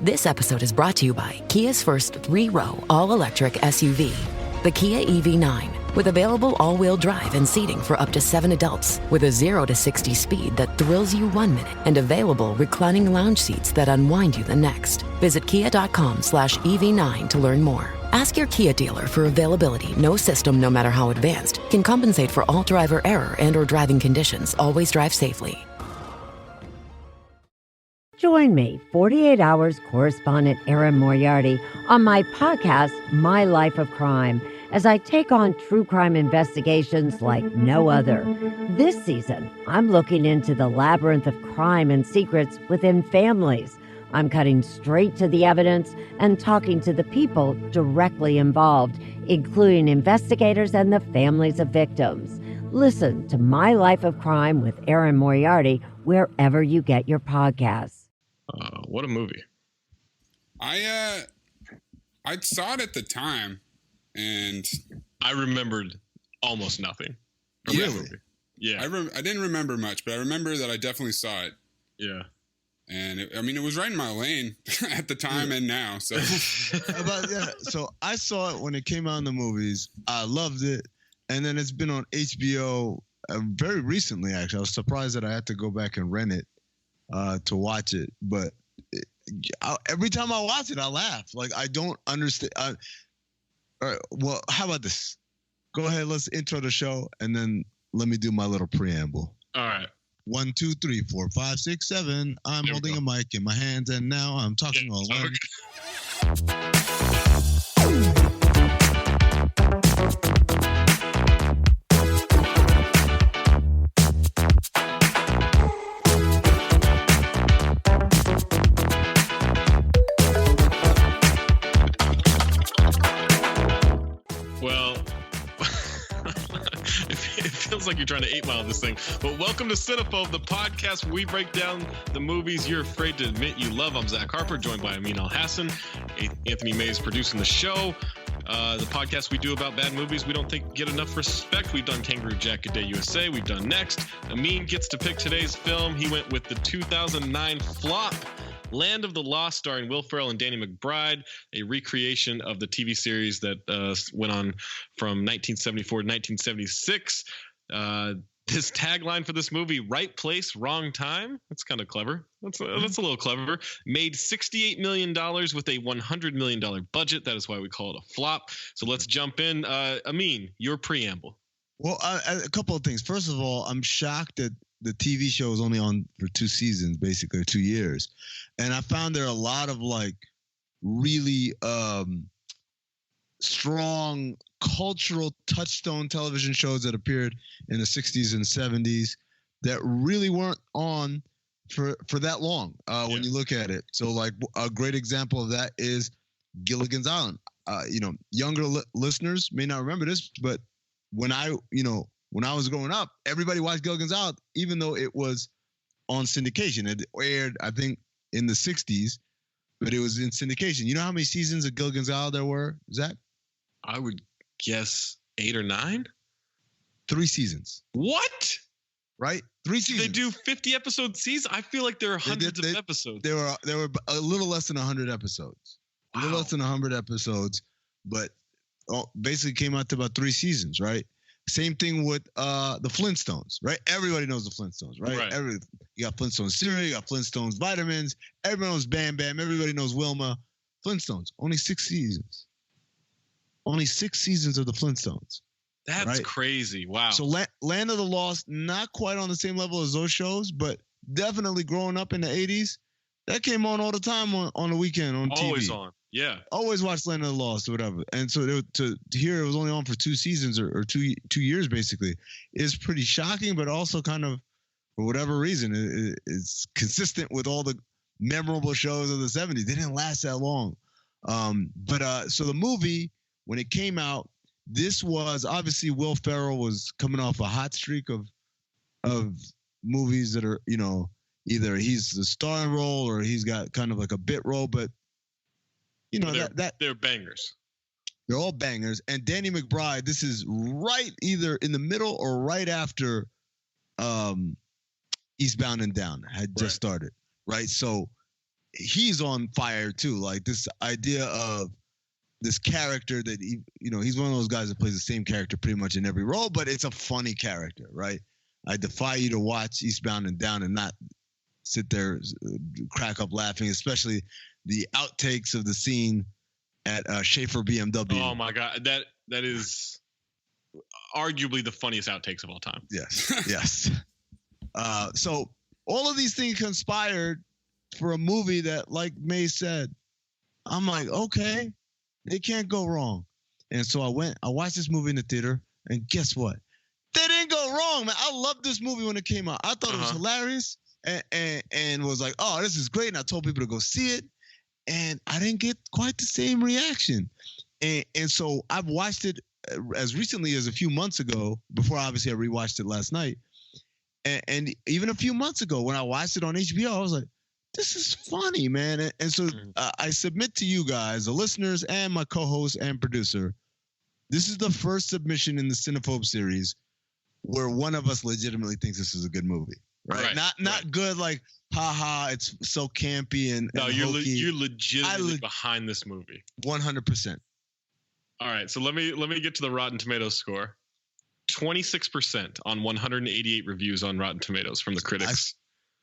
This episode is brought to you by Kia's first 3-row all-electric SUV, the Kia EV9, with available all-wheel drive and seating for up to 7 adults, with a 0 to 60 speed that thrills you 1 minute, and available reclining lounge seats that unwind you the next. Visit kia.com/EV9 to learn more. Ask your Kia dealer for availability. No system, no matter how advanced, can compensate for all driver error and or driving conditions. Always drive safely. Join me, 48 Hours correspondent Erin Moriarty, on my podcast, My Life of Crime, as I take on true crime investigations like no other. This season, I'm looking into the labyrinth of crime and secrets within families. I'm cutting straight to the evidence and talking to the people directly involved, including investigators and the families of victims. Listen to My Life of Crime with Erin Moriarty wherever you get your podcasts. What a movie. I saw it at the time, and I remembered almost nothing from Really? the movie. Yeah. I didn't remember much, but I remember that I definitely saw it. Yeah. And it was right in my lane at the time and now. So, So I saw it when it came out in the movies. I loved it, and then it's been on HBO very recently. Actually, I was surprised that I had to go back and rent it to watch it. But every time I watch it, I laugh. Like, I don't understand. All right, well, how about this? Go ahead, let's intro the show, and then let me do my little preamble. All right. 1, 2, 3, 4, 5, 6, 7. I'm holding a mic in my hands, and now I'm talking all alone. Well, it feels like you're trying to 8-mile this thing. But welcome to Cinephobe, the podcast where we break down the movies you're afraid to admit you love. I'm Zach Harper, joined by Amin Hassan. Anthony Mayes producing the show. The podcast we do about bad movies we don't think get enough respect. We've done Kangaroo Jack a Day USA. We've done Next. Amin gets to pick today's film. He went with the 2009 flop, Land of the Lost, starring Will Ferrell and Danny McBride, a recreation of the TV series that went on from 1974 to 1976. This tagline for this movie, right place, wrong time. That's kind of clever. That's a little clever. Made $68 million with a $100 million budget. That is why we call it a flop. So let's jump in. Amin, your preamble. Well, a couple of things. First of all, I'm shocked that the TV show was only on for 2 seasons, basically, 2 years. And I found there are a lot of like really strong cultural touchstone television shows that appeared in the 60s and 70s that really weren't on for that long when you look at it. So like a great example of that is Gilligan's Island. Younger listeners may not remember this, but when I was growing up, everybody watched Gilligan's Island, even though it was on syndication. It aired, I think, in the 60s, but it was in syndication. You know how many seasons of Gilligan's Island there were, Zach? I would guess 8 or 9. 3 seasons. What? Right? 3 seasons. They do 50-episode seasons? I feel like there are hundreds of episodes. There were a little less than 100 episodes. Wow. A little less than 100 episodes, but basically came out to about 3 seasons, right? Same thing with the Flintstones, right? Everybody knows the Flintstones, right? You got Flintstones cereal, you got Flintstones vitamins, everybody knows Bam Bam, everybody knows Wilma. Flintstones, only 6 seasons. Only 6 seasons of the Flintstones. That's crazy. Wow. So Land of the Lost, not quite on the same level as those shows, but definitely growing up in the 80s, that came on all the time on the weekend on TV. Always on. Yeah. Always watched Land of the Lost or whatever. And so to hear it was only on for 2 seasons or 2 years basically is pretty shocking, but also kind of, for whatever reason, it's consistent with all the memorable shows of the 70s. They didn't last that long. So the movie, when it came out, this was obviously Will Ferrell was coming off a hot streak of movies that are, either he's the starring role or he's got kind of like a bit role, but they're bangers. They're all bangers. And Danny McBride, this is right either in the middle or right after Eastbound and Down had just started, right? So he's on fire too. Like this idea of this character that he's one of those guys that plays the same character pretty much in every role, but it's a funny character, right? I defy you to watch Eastbound and Down and not sit there, crack up laughing, especially the outtakes of the scene at Schaefer BMW. Oh my God, that is arguably the funniest outtakes of all time. Yes, yes. So all of these things conspired for a movie that, like May said, I'm like, okay, they can't go wrong. And so I watched this movie in the theater, and guess what? They didn't go wrong, man. I loved this movie when it came out. I thought it was hilarious and was like, oh, this is great. And I told people to go see it, and I didn't get quite the same reaction. And so I've watched it as recently as a few months ago, before obviously I rewatched it last night. And even a few months ago when I watched it on HBO, I was like, this is funny, man. And so I submit to you guys, the listeners and my co-host and producer, this is the first submission in the Cinephobe series where one of us legitimately thinks this is a good movie, right? Not good like, haha, it's so campy and no, you're hokey. you're legitimately behind this movie. 100%. All right, so let me get to the Rotten Tomatoes score. 26% on 188 reviews on Rotten Tomatoes from the critics.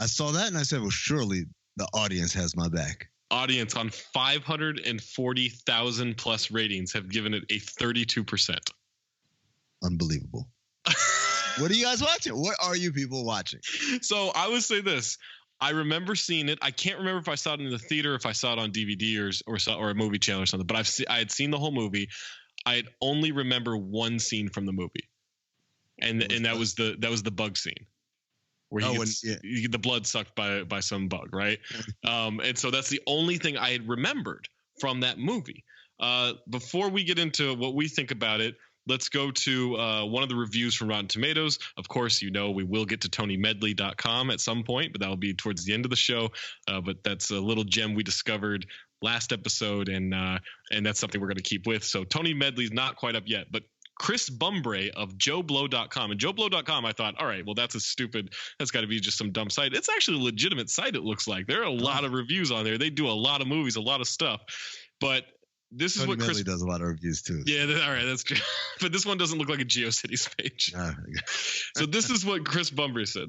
I saw that and I said, well, surely the audience has my back. Audience on 540,000 plus ratings have given it a 32%. Unbelievable. What are you guys watching? What are you people watching? So I would say this. I remember seeing it. I can't remember if I saw it in the theater, if I saw it on DVD or a movie channel or something, but I had seen the whole movie. I only remember one scene from the movie. And that was the bug scene. Where the blood sucked by some bug, right? And so that's the only thing I had remembered from that movie. Before we get into what we think about it, let's go to one of the reviews from Rotten Tomatoes. Of course, we will get to TonyMedley.com at some point, but that will be towards the end of the show. But that's a little gem we discovered last episode, and that's something we're going to keep with. So Tony Medley's not quite up yet, but Chris Bumbray of JoeBlow.com. And JoeBlow.com, I thought, all right, well, that's got to be just some dumb site. It's actually a legitimate site, it looks like. There are a lot of reviews on there. They do a lot of movies, a lot of stuff. But this is what Chris Medley does a lot of reviews too. Yeah, all right, that's true. But this one doesn't look like a GeoCities page. So this is what Chris Bumbray said.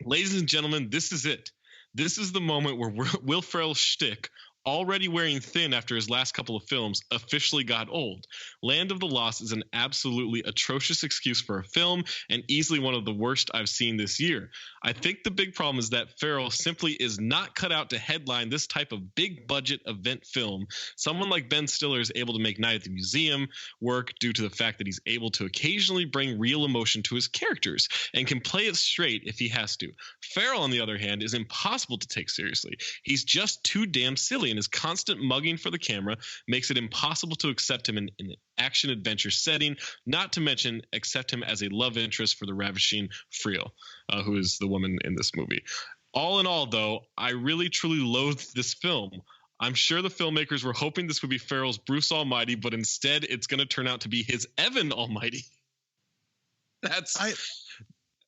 Ladies and gentlemen, this is it. This is the moment where Will Ferrell's shtick, already wearing thin after his last couple of films, officially got old. Land of the Lost is an absolutely atrocious excuse for a film and easily one of the worst I've seen this year. I think the big problem is that Ferrell simply is not cut out to headline this type of big budget event film. Someone like Ben Stiller is able to make Night at the Museum work due to the fact that he's able to occasionally bring real emotion to his characters and can play it straight if he has to. Ferrell, on the other hand, is impossible to take seriously. He's just too damn silly, and his constant mugging for the camera makes it impossible to accept him in an action-adventure setting, not to mention accept him as a love interest for the ravishing Ferrell, who is the woman in this movie. All in all, though, I really truly loathe this film. I'm sure the filmmakers were hoping this would be Ferrell's Bruce Almighty, but instead it's going to turn out to be his Evan Almighty.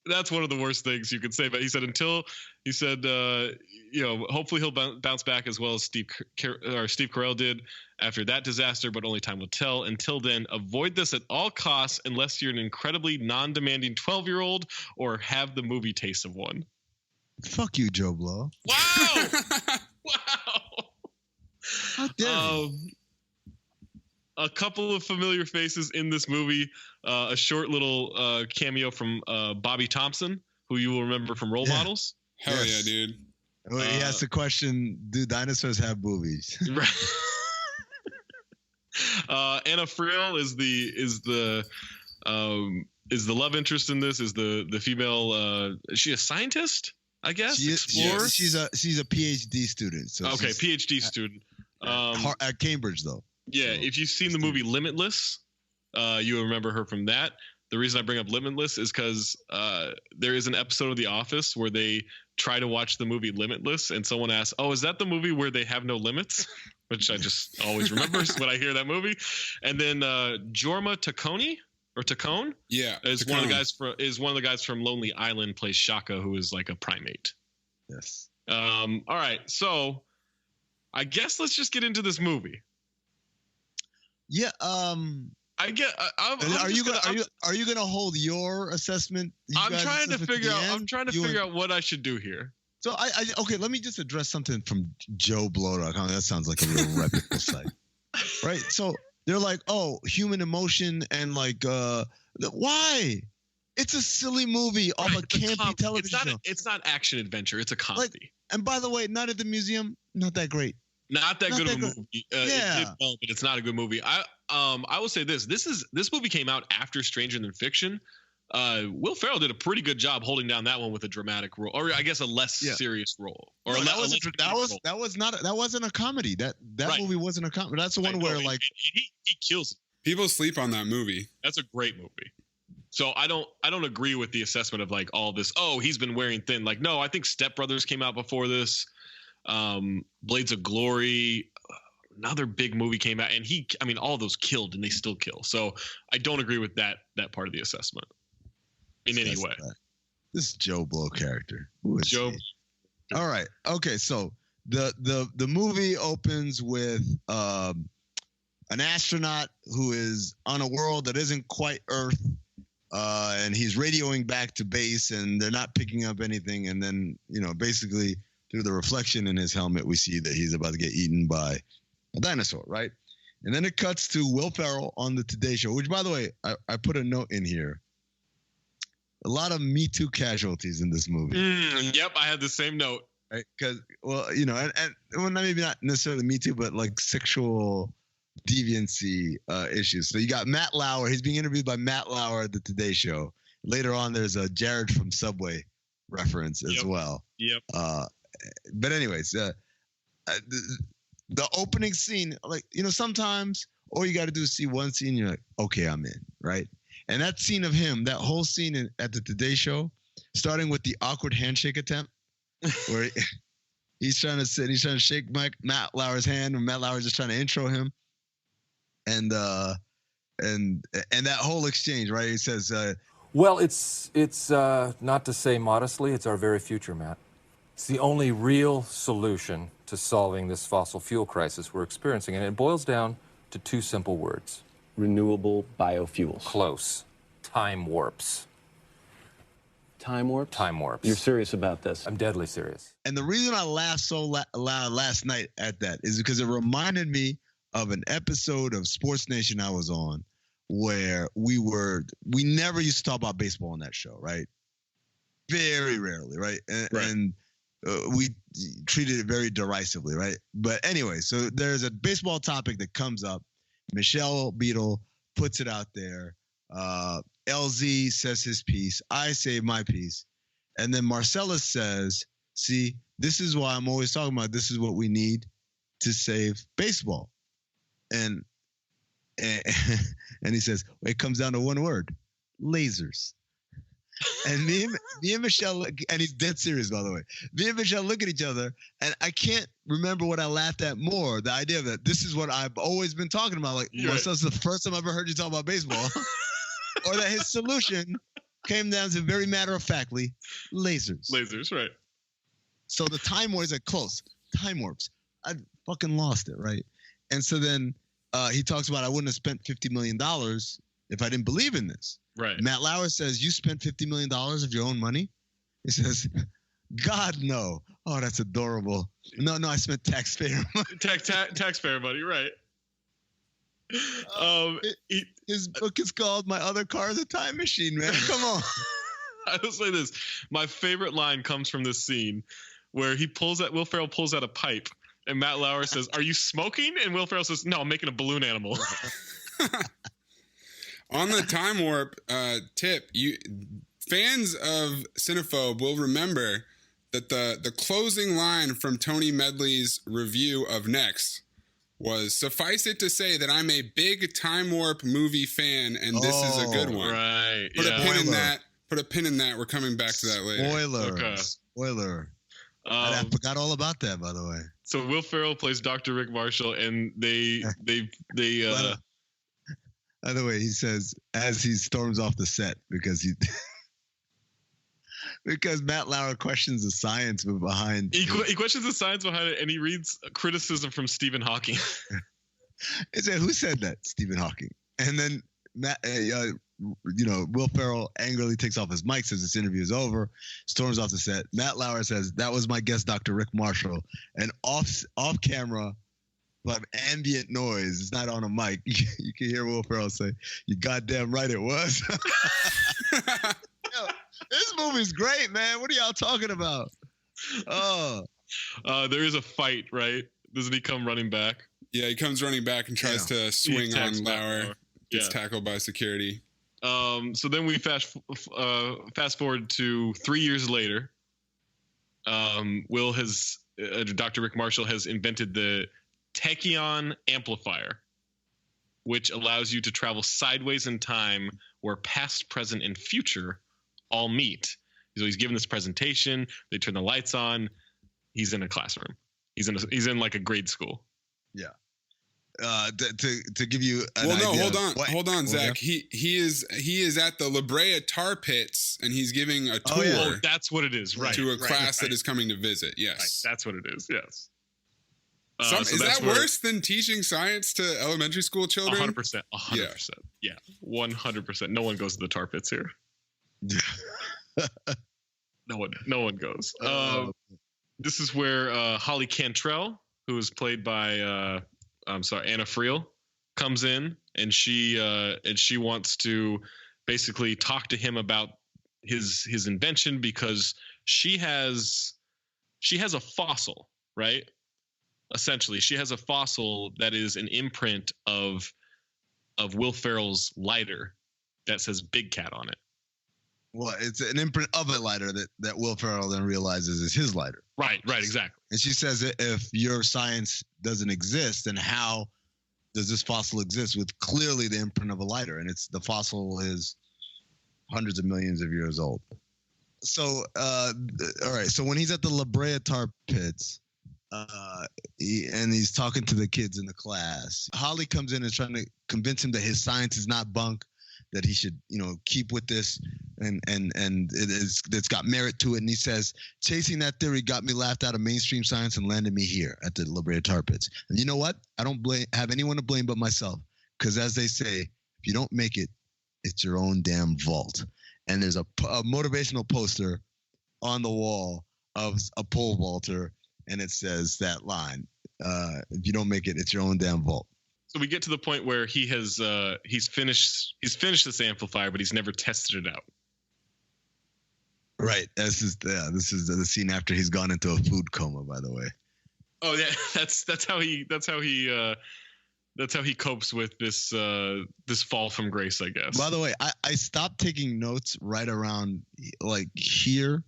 That's one of the worst things you could say. But he said hopefully he'll bounce back as well as Steve Carell did after that disaster, but only time will tell. Until then, avoid this at all costs unless you're an incredibly non-demanding 12-year-old or have the movie taste of one. Fuck you, Joe Blow. Wow. Wow. How dare you? A couple of familiar faces in this movie. A short little cameo from Bobby Thompson, who you will remember from Role Models. Hell yeah, dude. Well, he asked the question, do dinosaurs have boobies? Right. Anna Ferrell is the love interest in this, is the female. Is she a scientist? I guess explorer. She's a PhD student. So okay, PhD student. At Cambridge, though. Yeah, so, if you've seen the movie Limitless, you remember her from that. The reason I bring up Limitless is because there is an episode of The Office where they try to watch the movie Limitless, and someone asks, "Oh, is that the movie where they have no limits?" Which I just always remember when I hear that movie. And then Jorma Taccone is one of the guys from Lonely Island, plays Shaka, who is like a primate. Yes. All right, so I guess let's just get into this movie. Yeah. I get. Are you gonna hold your assessment? I'm trying to figure out what I should do here. So okay. Let me just address something from JoeBlow.com. That sounds like a real reputable site, right? So they're like, oh, human emotion and like, why? It's a silly movie of a campy television show. It's not action adventure. It's a comedy. And by the way, Night at the Museum, not that great. Not that good of a movie. Yeah. It did well, but it's not a good movie. I will say this. This movie came out after Stranger Than Fiction. Will Ferrell did a pretty good job holding down that one with a dramatic role, or I guess a less serious role. Or that wasn't a comedy. That movie wasn't a comedy. That's the one where like he kills it. People sleep on that movie. That's a great movie. So I don't agree with the assessment of like all this. Oh, he's been wearing thin. Like, no, I think Step Brothers came out before this. Blades of Glory, another big movie came out, and all those killed, and they still kill. So I don't agree with that part of the assessment in any way. This is Joe Blow character. Who is Joe? All right. Okay. So the movie opens with an astronaut who is on a world that isn't quite Earth. And he's radioing back to base, and they're not picking up anything. And then, basically through the reflection in his helmet, we see that he's about to get eaten by a dinosaur, right? And then it cuts to Will Ferrell on the Today Show, which, by the way, I put a note in here. A lot of Me Too casualties in this movie. Yep, I had the same note. Right? Because, and maybe not necessarily Me Too, but like sexual deviancy issues. So you got Matt Lauer. He's being interviewed by Matt Lauer at the Today Show. Later on, there's a Jared from Subway reference as well. Yep. But anyways, the opening scene, like, sometimes all you got to do is see one scene. You're like, okay, I'm in, right? And that scene of him, that whole scene at the Today Show, starting with the awkward handshake attempt, where he's trying to shake Matt Lauer's hand, and Matt Lauer's just trying to intro him. And that whole exchange, right? He says, well, it's not to say modestly, it's our very future, Matt. It's the only real solution to solving this fossil fuel crisis we're experiencing, and it boils down to two simple words. Renewable biofuels. Close. Time warps. Time warps? Time warps. You're serious about this? I'm deadly serious. And the reason I laughed so loud last night at that is because it reminded me of an episode of Sports Nation I was on where we never used to talk about baseball on that show, right? Very rarely, right? And we treated it very derisively, right? But anyway, so there's a baseball topic that comes up. Michelle Beadle puts it out there. LZ says his piece. I say my piece. And then Marcellus says, see, this is why I'm always talking about this is what we need to save baseball. And he says, it comes down to one word, lasers. And me and Michelle, and he's dead serious, by the way. Me and Michelle look at each other, and I can't remember what I laughed at more. The idea that this is what I've always been talking about. Like, Marcellus, the first time I ever heard you talk about baseball. Or that his solution came down to very matter-of-factly, lasers. Lasers, right. So the time warps are close. Time warps. I fucking lost it, right? And so then he talks about I wouldn't have spent $50 million if I didn't believe in this. Right. Matt Lauer says, you spent $50 million of your own money? He says, God, no. Oh, that's adorable. No, I spent taxpayer money. Taxpayer money, right. His book is called My Other Car is a Time Machine, man. Come on. I will say this. My favorite line comes from this scene where Will Ferrell pulls out a pipe and Matt Lauer says, are you smoking? And Will Ferrell says, no, I'm making a balloon animal. On the time warp tip, fans of Cinephobe will remember that the closing line from Tony Medley's review of Next was, suffice it to say that I'm a big time warp movie fan, and this is a good one. Right. Put a pin in that. Put a pin in that. We're coming back to that later. Spoiler. I forgot all about that, by the way. So Will Ferrell plays Dr. Rick Marshall, and they by the way, he says as he storms off the set because because Matt Lauer questions the science behind. He questions the science behind it, and he reads criticism from Stephen Hawking. He said, "Who said that?" Stephen Hawking. And then Will Ferrell angrily takes off his mic, says this interview is over, storms off the set. Matt Lauer says, "That was my guest, Dr. Rick Marshall." And off camera, but ambient noise. It's not on a mic. You can hear Will Ferrell say, "You goddamn right it was." Yo, this movie's great, man. What are y'all talking about? Oh. There is a fight, right? Doesn't he come running back? Yeah, he comes running back and tries to swing on Lauer. Gets tackled by security. So then we fast forward to 3 years later. Dr. Rick Marshall has invented the tachyon amplifier, which allows you to travel sideways in time where past, present, and future all meet. So he's given this presentation. They turn the lights on. He's in a classroom. He's in like a grade school. Yeah. To give you an idea. Hold on, Zach. He is at the La Brea Tar Pits, and he's giving a tour. Oh, that's what it is, right? To a class that is coming to visit. Yes, right, that's what it is. Yes. Is that worse than teaching science to elementary school children? 100%. 100%. Yeah, 100%. No one goes to the Tar Pits here. No one goes. This is where Holly Cantrell, who is played by Anna Friel, comes in, and she wants to basically talk to him about his invention, because she has a fossil, right? Essentially, she has a fossil that is an imprint of Will Ferrell's lighter that says Big Cat on it. Well, it's an imprint of a lighter that Will Ferrell then realizes is his lighter. Right, exactly. And she says, if your science doesn't exist, then how does this fossil exist with clearly the imprint of a lighter? And the fossil is hundreds of millions of years old. So, all right. So when he's at the La Brea Tar Pits, he's talking to the kids in the class, Holly comes in and trying to convince him that his science is not bunk, that he should, keep with this, and it's got merit to it. And he says, chasing that theory got me laughed out of mainstream science and landed me here at the La Brea Tar Pits. And you know what? I don't have anyone to blame but myself, because as they say, if you don't make it, it's your own damn fault. And there's a motivational poster on the wall of a pole vaulter, and it says that line: "If you don't make it, it's your own damn fault." So we get to the point where he's finished this amplifier, but he's never tested it out. Right. This is the scene after he's gone into a food coma, by the way. Oh yeah, that's how he copes with this fall from grace, I guess. By the way, I stopped taking notes right around like here,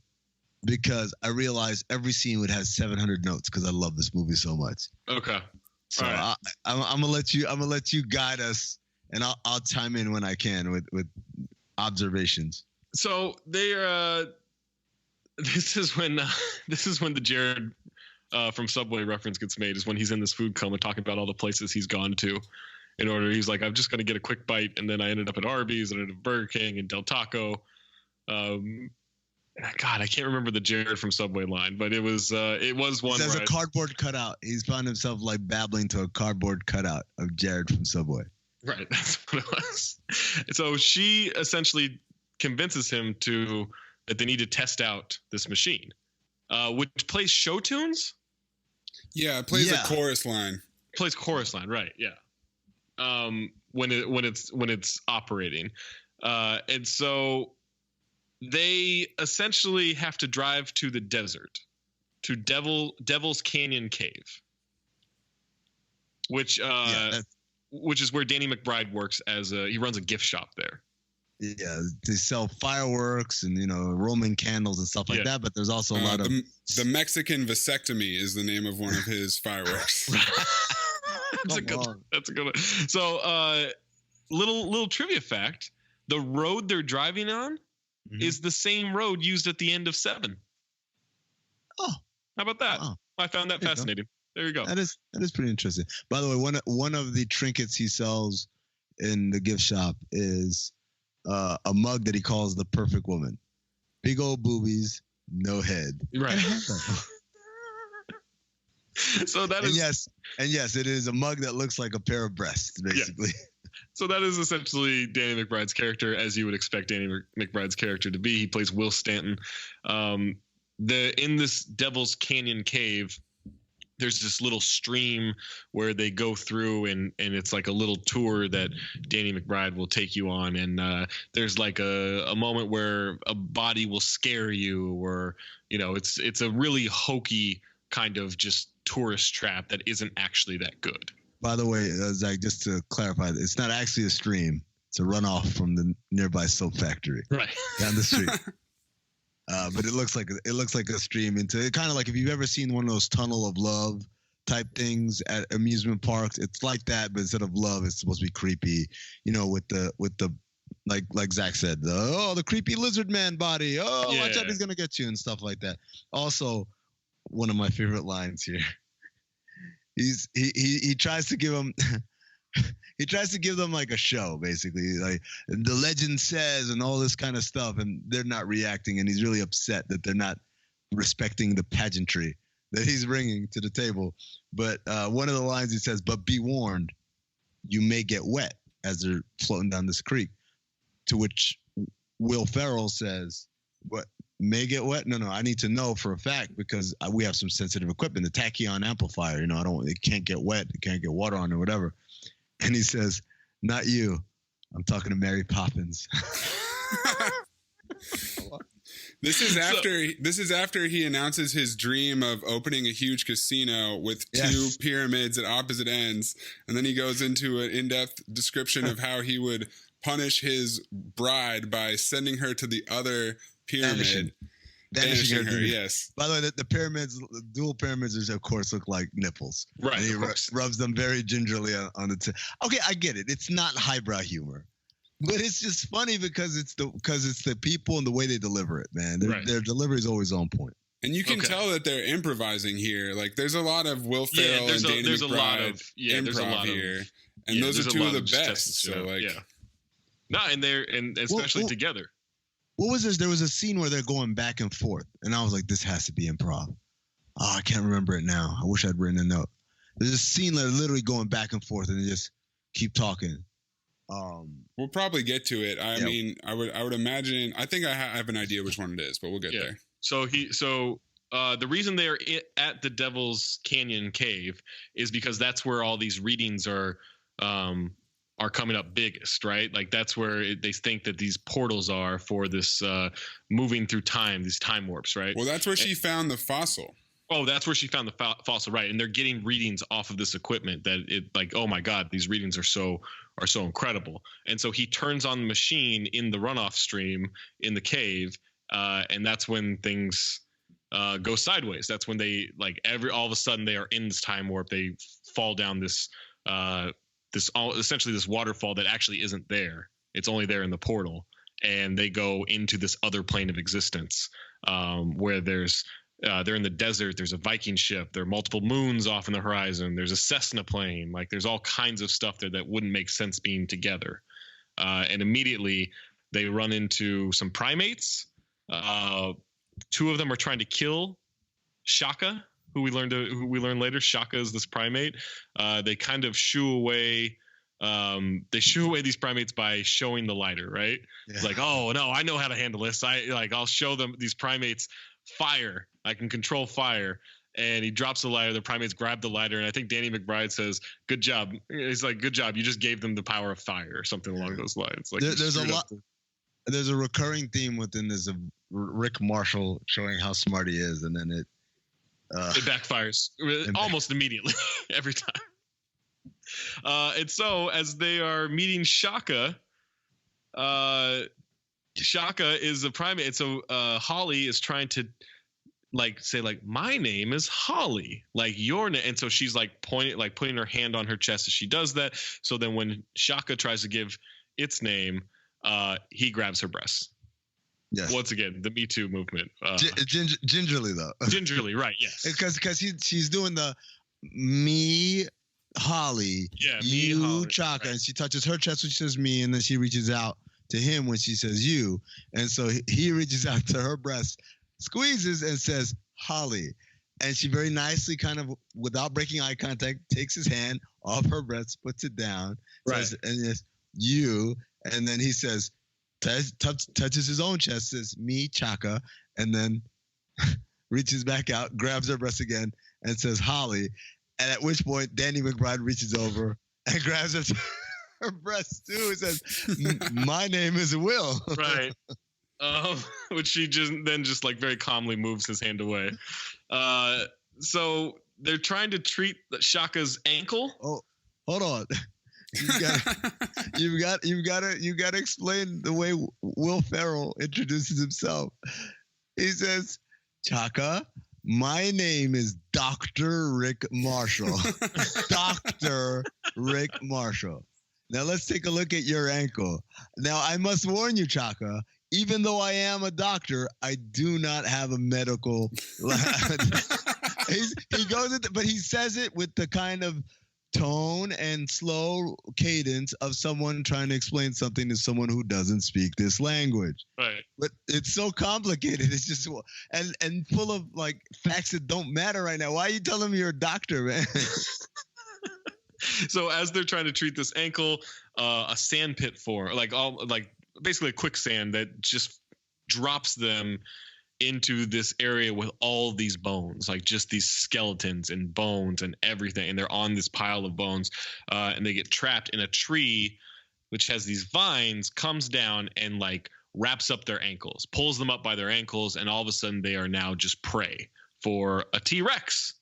because I realized every scene would have 700 notes, because I love this movie so much. Okay. So right. I'm gonna let you guide us, and I'll chime in when I can with observations. So they this is when the Jared from Subway reference gets made, is when he's in this food coma talking about all the places he's gone to. He's like, I'm just gonna get a quick bite, and then I ended up at Arby's, and I ended up at Burger King and Del Taco. God, I can't remember the Jared from Subway line, but it was one. He says a cardboard cutout. He's found himself like babbling to a cardboard cutout of Jared from Subway. Right, that's what it was. So she essentially convinces him that they need to test out this machine, which plays show tunes. Yeah, it plays a chorus line. Plays chorus line, right? Yeah. When it's operating, and so they essentially have to drive to the desert, to Devil's Canyon Cave, which is where Danny McBride works he runs a gift shop there. Yeah, they sell fireworks and Roman candles and stuff like that. But there's also a lot of the Mexican vasectomy is the name of one of his fireworks. That's a good one. So, little trivia fact: the road they're driving on is the same road used at the end of 7. Oh, how about that? Oh. I found that fascinating. There you go. That is pretty interesting. By the way, one of the trinkets he sells in the gift shop is a mug that he calls the perfect woman, big old boobies, no head. Right. So that is yes, it is a mug that looks like a pair of breasts, basically. Yeah. So that is essentially Danny McBride's character, as you would expect Danny McBride's character to be. He plays Will Stanton. In this Devil's Canyon cave, there's this little stream where they go through, and it's like a little tour that Danny McBride will take you on. And there's like a moment where a body will scare you, or it's a really hokey kind of just tourist trap that isn't actually that good. By the way, Zach, just to clarify, it's not actually a stream. It's a runoff from the nearby soap factory, right down the street. But it looks like a stream into, kind of like if you've ever seen one of those tunnel of love type things at amusement parks. It's like that, but instead of love, it's supposed to be creepy. With the like Zach said, the creepy lizard man body. Oh, yeah. Watch out, he's gonna get you and stuff like that. Also, one of my favorite lines here. He tries to give them he tries to give them like a show, basically, like the legend says and all this kind of stuff, and they're not reacting, and he's really upset that they're not respecting the pageantry that he's bringing to the table. But one of the lines he says, "But be warned, you may get wet," as they're floating down this creek. To which Will Ferrell says, "What? May get wet? No, I need to know for a fact because we have some sensitive equipment, the tachyon amplifier. It can't get wet, it can't get water on or whatever." And he says, "Not you. I'm talking to Mary Poppins." This is after he announces his dream of opening a huge casino with two pyramids at opposite ends, and then he goes into an in-depth description of how he would punish his bride by sending her to the other pyramid. Vanishing her, yes. By the way, the pyramids, the dual pyramids, of course, look like nipples. Right. And he rubs them very gingerly on the tip. Okay, I get it. It's not highbrow humor, but it's just funny because it's the people and the way they deliver it, man. Their delivery is always on point. And you can tell that they're improvising here. Like, there's a lot of Will Ferrell and Danny McBride improv here, and those are two of the best. So, and especially together. What was this? There was a scene where they're going back and forth, and I was like, this has to be improv. Oh, I can't remember it now. I wish I'd written a note. There's a scene where they're literally going back and forth, and they just keep talking. We'll probably get to it. I mean, I would imagine. I think I have an idea which one it is, but we'll get there. So the reason they're at the Devil's Canyon cave is because that's where all these readings are coming up biggest, right? Like that's where they think that these portals are for this moving through time, these time warps, right? Well, that's where she found the fossil. Oh, that's where she found the fossil, right? And they're getting readings off of this equipment that oh my God, these readings are so incredible. And so he turns on the machine in the runoff stream in the cave, and that's when things go sideways. That's when they all of a sudden they are in this time warp. They fall down this essentially this waterfall that actually isn't there. It's only there in the portal, and they go into this other plane of existence where they're in the desert. There's a Viking ship. There are multiple moons off in the horizon. There's a Cessna plane. Like there's all kinds of stuff there that wouldn't make sense being together. And immediately they run into some primates. Two of them are trying to kill Shaka, who we learn later. Shaka is this primate. They kind of shoo away. They shoo away these primates by showing the lighter, right? Yeah. It's like, oh no, I know how to handle this. I'll show them these primates fire. I can control fire. And he drops the lighter. The primates grab the lighter, and I think Danny McBride says, "Good job." He's like, "Good job. You just gave them the power of fire," or something along those lines. Like there's a lot. There's a recurring theme within this of Rick Marshall showing how smart he is, and then it backfires almost immediately every time. And so as they are meeting Shaka, Shaka is a primate. And so Holly is trying to say my name is Holly, like your name. And so she's putting her hand on her chest as she does that. So then when Shaka tries to give its name, he grabs her breasts. Yes. Once again, the Me Too movement. Gingerly, though. Gingerly, right, yes. Because she's doing the me, Holly, you, Chaka, right. And she touches her chest when she says me, and then she reaches out to him when she says you. And so he reaches out to her breast, squeezes, and says, Holly. And she very nicely, kind of without breaking eye contact, takes his hand off her breast, puts it down, says, and it's you. And then he says, touches his own chest, says, me, Chaka, and then reaches back out, grabs her breast again, and says, Holly. And at which point, Danny McBride reaches over and grabs her breast too and says, my name is Will. Right. Which she just like very calmly moves his hand away. So they're trying to treat Shaka's ankle. Oh, hold on. You got to explain the way Will Ferrell introduces himself. He says, Chaka, my name is Dr. Rick Marshall. Dr. Rick Marshall. Now let's take a look at your ankle. Now I must warn you, Chaka, even though I am a doctor, I do not have a medical. He goes into, but he says it with the kind of tone and slow cadence of someone trying to explain something to someone who doesn't speak this language. Right. But it's so complicated. It's just and full of like facts that don't matter right now. Why are you telling me you're a doctor, man? So as they're trying to treat this ankle, a sand pit basically a quicksand that just drops them into this area with all these bones, like just these skeletons and bones and everything. And they're on this pile of bones, and they get trapped in a tree, which has these vines, comes down and like wraps up their ankles, pulls them up by their ankles. And all of a sudden they are now just prey for a T-Rex,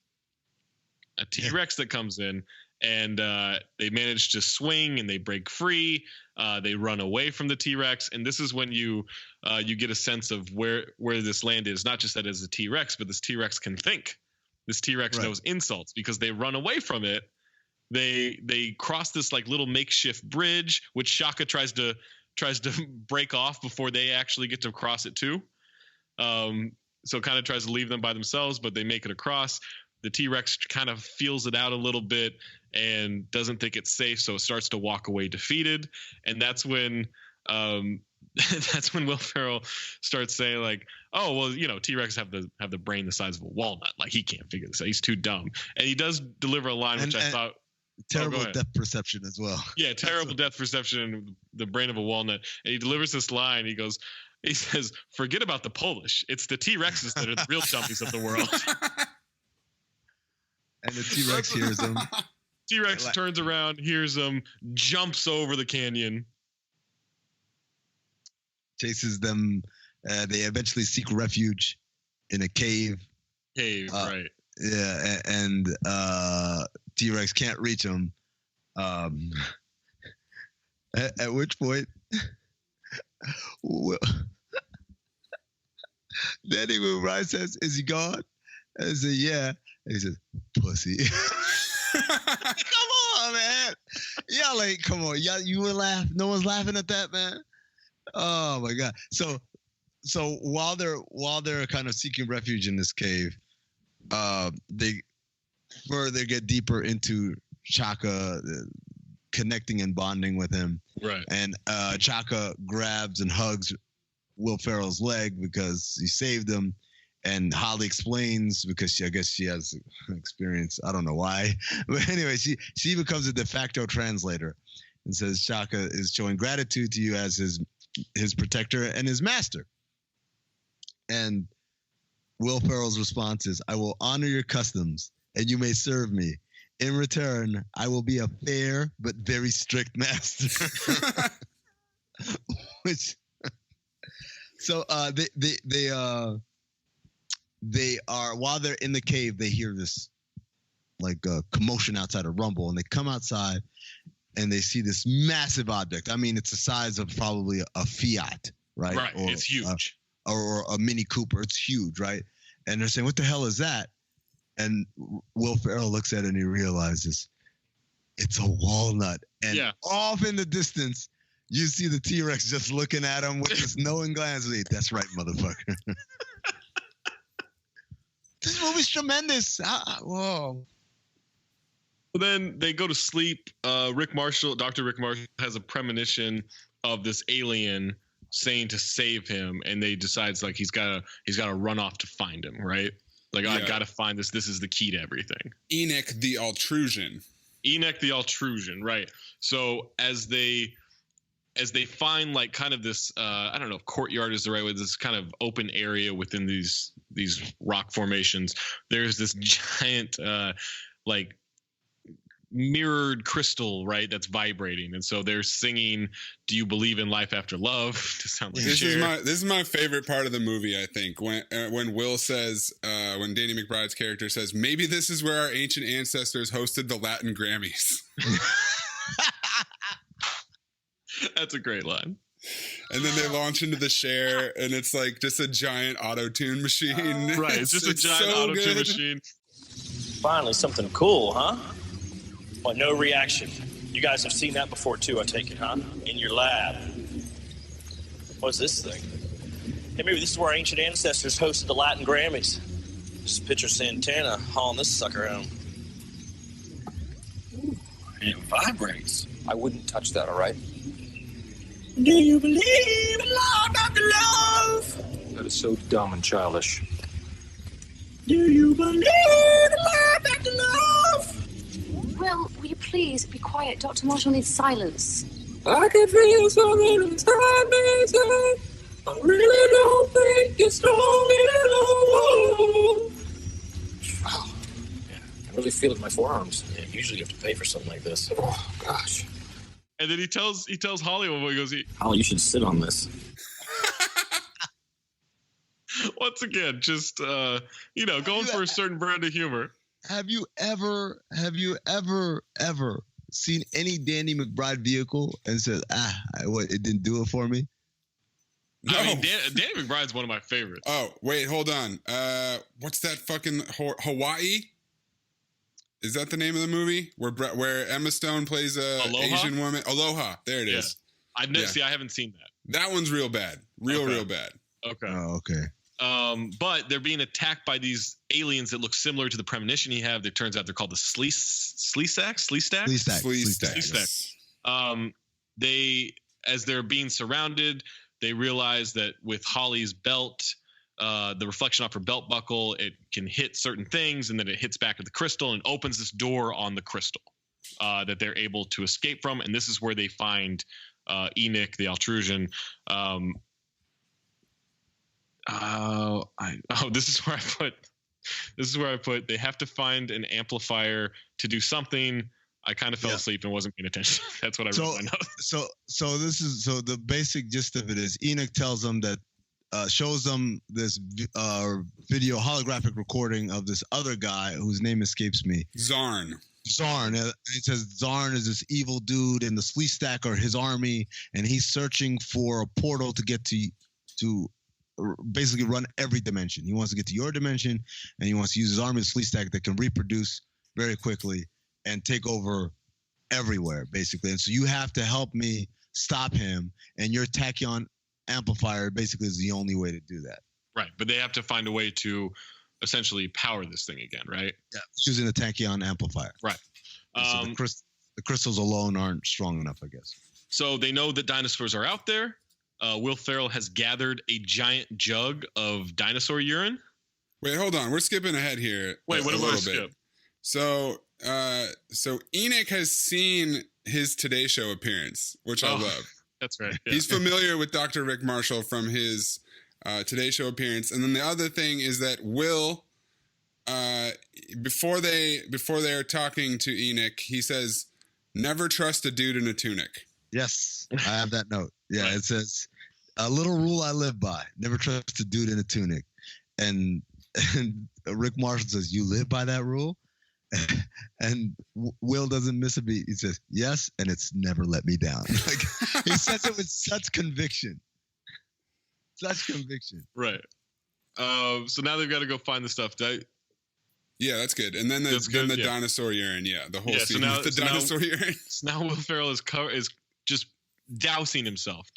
that comes in. And they manage to swing and they break free. They run away from the T-Rex. And this is when you get a sense of where this land is. Not just that it's a T-Rex, but this T-Rex can think. This T-Rex knows insults because they run away from it. They cross this like little makeshift bridge, which Shaka tries to break off before they actually get to cross it too. So kind of tries to leave them by themselves, but they make it across. The T-Rex kind of feels it out a little bit and doesn't think it's safe, so it starts to walk away defeated. And that's when Will Ferrell starts saying like, "Oh, well, you know, T-Rex have the brain the size of a walnut. Like he can't figure this out. He's too dumb." And he does deliver a line which I thought terrible depth perception as well. Yeah, terrible depth perception and the brain of a walnut. And he delivers this line. He says, "Forget about the Polish. It's the T-Rexes that are the real dummies of the world." And the T-Rex hears him. T-Rex turns around, hears him, jumps over the canyon. Chases them. They eventually seek refuge in a cave. Right. Yeah, and T-Rex can't reach them. At which point, Danny McBride says, "Is he gone?" And I say, "Yeah." And he says, "Pussy." Come on, man. Y'all like, come on. Y'all, you would laugh. No one's laughing at that, man. Oh my God. So while they're kind of seeking refuge in this cave, they further get deeper into Chaka, connecting and bonding with him. Right. And Chaka grabs and hugs Will Ferrell's leg because he saved him. And Holly explains because I guess she has experience. I don't know why. But anyway, she becomes a de facto translator and says Chaka is showing gratitude to you as his protector and his master. And Will Ferrell's response is, "I will honor your customs and you may serve me. In return, I will be a fair but very strict master." They are, while they're in the cave, they hear this like commotion outside, a rumble, and they come outside and they see this massive object. I mean, it's the size of probably a Fiat, right? Right. It's huge. Or a Mini Cooper. It's huge, right? And they're saying, "What the hell is that?" And Will Ferrell looks at it and he realizes it's a walnut. And off in the distance, you see the T-Rex just looking at him with this knowing glance. That's right, motherfucker. This movie's tremendous. Whoa. Then they go to sleep. Dr. Rick Marshall has a premonition of this alien saying to save him, and they decides like he's gotta run off to find him, right? Like, I gotta find this. This is the key to everything. Enoch the Altrusion, right? So as they find like kind of this, I don't know if courtyard is the right way, this kind of open area within these rock formations, there's this giant like mirrored crystal, right, that's vibrating, and so they're singing "Do You Believe in Life After Love" to sound like this is my favorite part of the movie, I think, when Will says, when Danny McBride's character says, maybe this is where our ancient ancestors hosted the Latin Grammys. That's a great line. And then they launch into the Cher, and it's like just a giant auto-tune machine. Right, it's just a giant auto-tune machine. Finally, something cool, huh? Well, no reaction. You guys have seen that before, too, I take it, huh? In your lab. What's this thing? Hey, maybe this is where our ancient ancestors hosted the Latin Grammys. Just picture Santana hauling this sucker home. Ooh, it vibrates. I wouldn't touch that, all right? Do you believe in love after love? That is so dumb and childish. Do you believe in love after love? Will you please be quiet? Dr. Marshall needs silence. I can feel something inside me say, I really don't think it's strong enough. Wow. Yeah, I really feel it in my forearms. Yeah, usually you have to pay for something like this. Oh, gosh. And then he tells Hollywood, he goes, Holly, you should sit on this. once again, just going for a certain brand of humor. Have you ever seen any Danny McBride vehicle and said, it didn't do it for me? No. I mean, Danny McBride's one of my favorites. Oh, wait, hold on. What's that fucking Hawaii? Is that the name of the movie where Emma Stone plays a Asian woman? Aloha. There it is. I haven't seen that. That one's real bad. Real bad. Okay. Oh, okay. But they're being attacked by these aliens that look similar to the premonition he had. It turns out they're called the Sleestaks. As they're being surrounded, they realize that with Holly's belt, the reflection off her belt buckle, it can hit certain things, and then it hits back at the crystal and opens this door on the crystal that they're able to escape from. And this is where they find Enoch the Altrusion. This is where I put they have to find an amplifier to do something. I kind of fell asleep and wasn't paying attention. That's what I wrote my notes. So the basic gist of it is Enoch tells them that shows them this video holographic recording of this other guy whose name escapes me. Zarn. It says Zarn is this evil dude, and the Sleestak are his army, and he's searching for a portal to get to basically run every dimension. He wants to get to your dimension, and he wants to use his army of Sleestak that can reproduce very quickly and take over everywhere, basically. And so you have to help me stop him, and your tachyon amplifier basically is the only way to do that. Right, but they have to find a way to essentially power this thing again, right? Yeah, using a tachyon amplifier. Right. So the crystals alone aren't strong enough, I guess. So they know that dinosaurs are out there. Will Ferrell has gathered a giant jug of dinosaur urine. Wait, hold on. We're skipping ahead here. Wait, what do I skip? So Enoch has seen his Today Show appearance, which I love. That's right. Yeah. He's familiar with Dr. Rick Marshall from his Today Show appearance. And then the other thing is that Will, before they are talking to Enoch, he says, "Never trust a dude in a tunic." Yes, I have that note. Yeah, right. It says, "A little rule I live by: never trust a dude in a tunic." And Rick Marshall says, "You live by that rule?" And Will doesn't miss a beat. He says, "Yes, and it's never let me down." Like, he says it with such conviction. Such conviction. Right. So now they've got to go find the stuff. Yeah, that's good. And then the dinosaur urine. Yeah, the whole scene with the dinosaur urine. So now Will Ferrell is just dousing himself.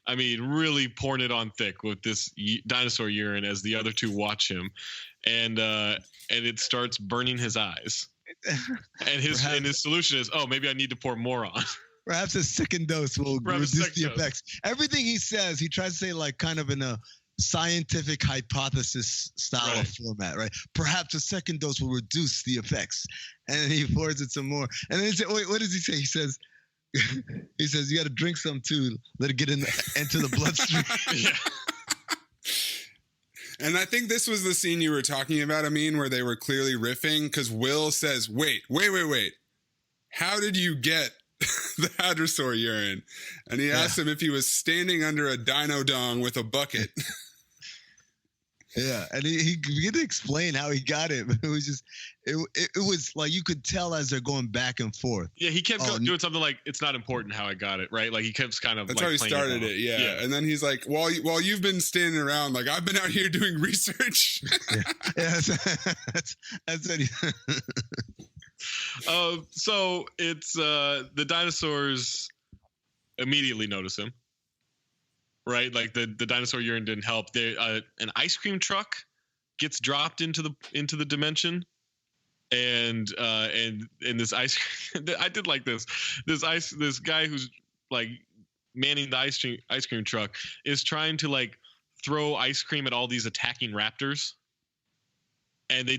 Really pouring it on thick with this dinosaur urine as the other two watch him. And it starts burning his eyes. And his solution is, oh, maybe I need to pour more on. Perhaps a second dose will reduce the effects. Everything he says, he tries to say like kind of in a scientific hypothesis style of format, right? Perhaps a second dose will reduce the effects. And then he pours it some more. And then he said, wait, what does he say? He says, you got to drink some too. Let it get into the bloodstream. Yeah. And I think this was the scene you were talking about, Amin, where they were clearly riffing, because Will says, wait. How did you get the hadrosaur urine? And he asked him if he was standing under a dino dong with a bucket. Yeah, and he began to explain how he got it. But it was just, it was like you could tell as they're going back and forth. Yeah, he kept doing something like, it's not important how I got it, right? Like he kept kind of That's like how he started it, yeah. And then he's like, while you've been standing around, like I've been out here doing research. That's what he so it's the dinosaurs immediately notice him. Right, like the dinosaur urine didn't help. An ice cream truck gets dropped into the dimension, and this ice cream. I did like this. This guy who's like manning the ice cream truck is trying to like throw ice cream at all these attacking raptors, and they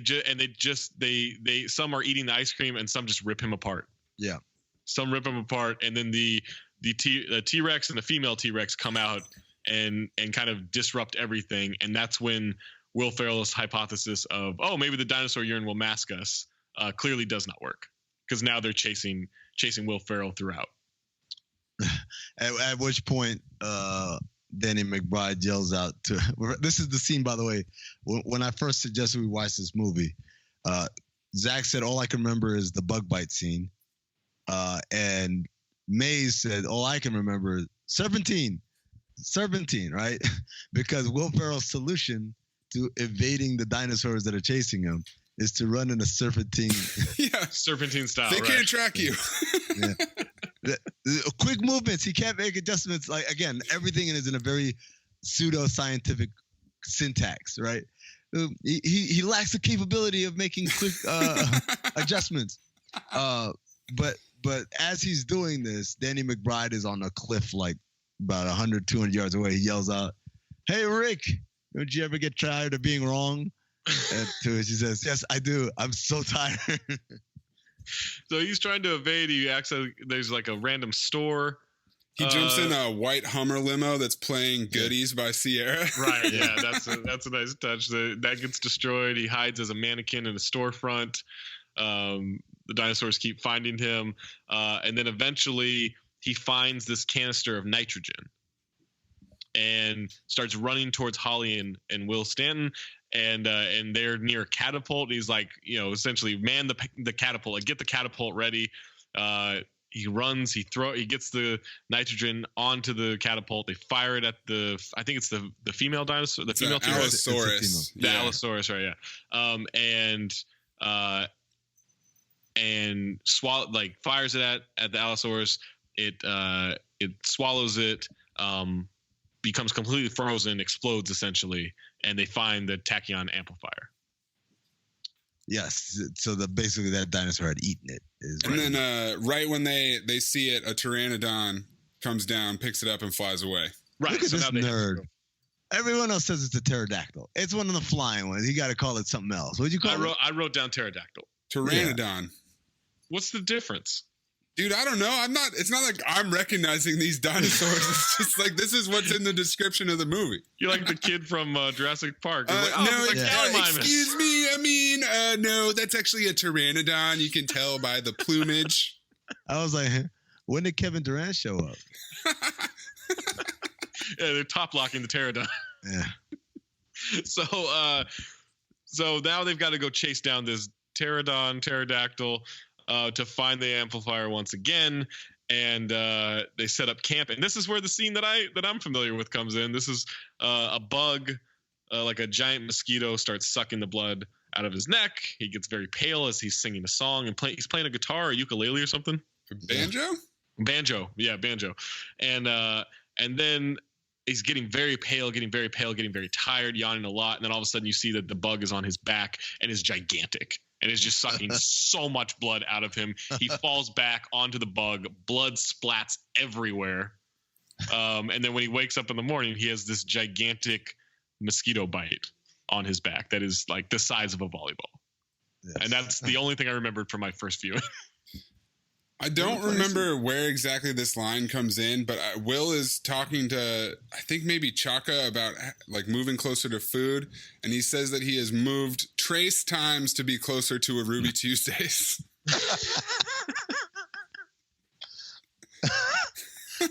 some are eating the ice cream and some just rip him apart. Yeah, some rip him apart, and then the T-Rex and the female T-Rex come out and kind of disrupt everything. And that's when Will Ferrell's hypothesis of, oh, maybe the dinosaur urine will mask us, clearly does not work, because now they're chasing Will Ferrell throughout. At which point, Danny McBride yells out to, this is the scene, by the way, when I first suggested we watch this movie, Zach said, all I can remember is the bug bite scene. And Mayes said, all I can remember is serpentine, right? Because Will Ferrell's solution to evading the dinosaurs that are chasing him is to run in a serpentine. Yeah, serpentine style. They can't track you. Yeah. Quick movements. He can't make adjustments. Like, again, everything is in a very pseudo-scientific syntax, right? He lacks the capability of making quick adjustments. But as he's doing this, Danny McBride is on a cliff like about 100, 200 yards away. He yells out, "Hey, Rick, don't you ever get tired of being wrong?" And to which he says, "Yes, I do. I'm so tired." So he's trying to evade. He acts there's like a random store. He jumps in a white Hummer limo that's playing Goodies by Sierra. Right, yeah, that's a nice touch. That gets destroyed. He hides as a mannequin in a storefront. The dinosaurs keep finding him, and then eventually he finds this canister of nitrogen and starts running towards Holly and Will Stanton, and they're near a catapult. And he's like, essentially man the catapult, like get the catapult ready. He runs, he gets the nitrogen onto the catapult. They fire it at I think it's the female dinosaur, the female Allosaurus. The Allosaurus, right? Yeah. And fires it at the Allosaurus. It swallows it, becomes completely frozen, explodes essentially, and they find the tachyon amplifier. Yes, so basically that dinosaur had eaten it. Then right when they see it, a pteranodon comes down, picks it up, and flies away. Right. Look at this nerd. Everyone else says it's a pterodactyl. It's one of the flying ones. You got to call it something else. What'd you call it? I wrote down pterodactyl. Pteranodon. Yeah. What's the difference? Dude, I don't know. It's not like I'm recognizing these dinosaurs. It's just like, this is what's in the description of the movie. You're like the kid from Jurassic Park. Excuse me. I mean, no, that's actually a pteranodon. You can tell by the plumage. I was like, when did Kevin Durant show up? Yeah, they're top locking the pterodon. Yeah. So now they've got to go chase down this pterodactyl to find the amplifier once again, and they set up camp. And this is where the scene that I'm familiar with comes in. This is a bug, like a giant mosquito, starts sucking the blood out of his neck. He gets very pale as he's singing a song and he's playing a guitar, a ukulele or something. Banjo, yeah, banjo. And then he's getting very pale, getting very tired, yawning a lot. And then all of a sudden you see that the bug is on his back and is gigantic. and is just sucking so much blood out of him. He falls back onto the bug. Blood splats everywhere. And then when he wakes up in the morning, he has this gigantic mosquito bite on his back that is like the size of a volleyball. Yes. And that's the only thing I remembered from my first viewing. I don't remember where exactly this line comes in, but Will is talking to, I think maybe Chaka about like moving closer to food. And he says that he has moved trace times to be closer to a Ruby Tuesdays.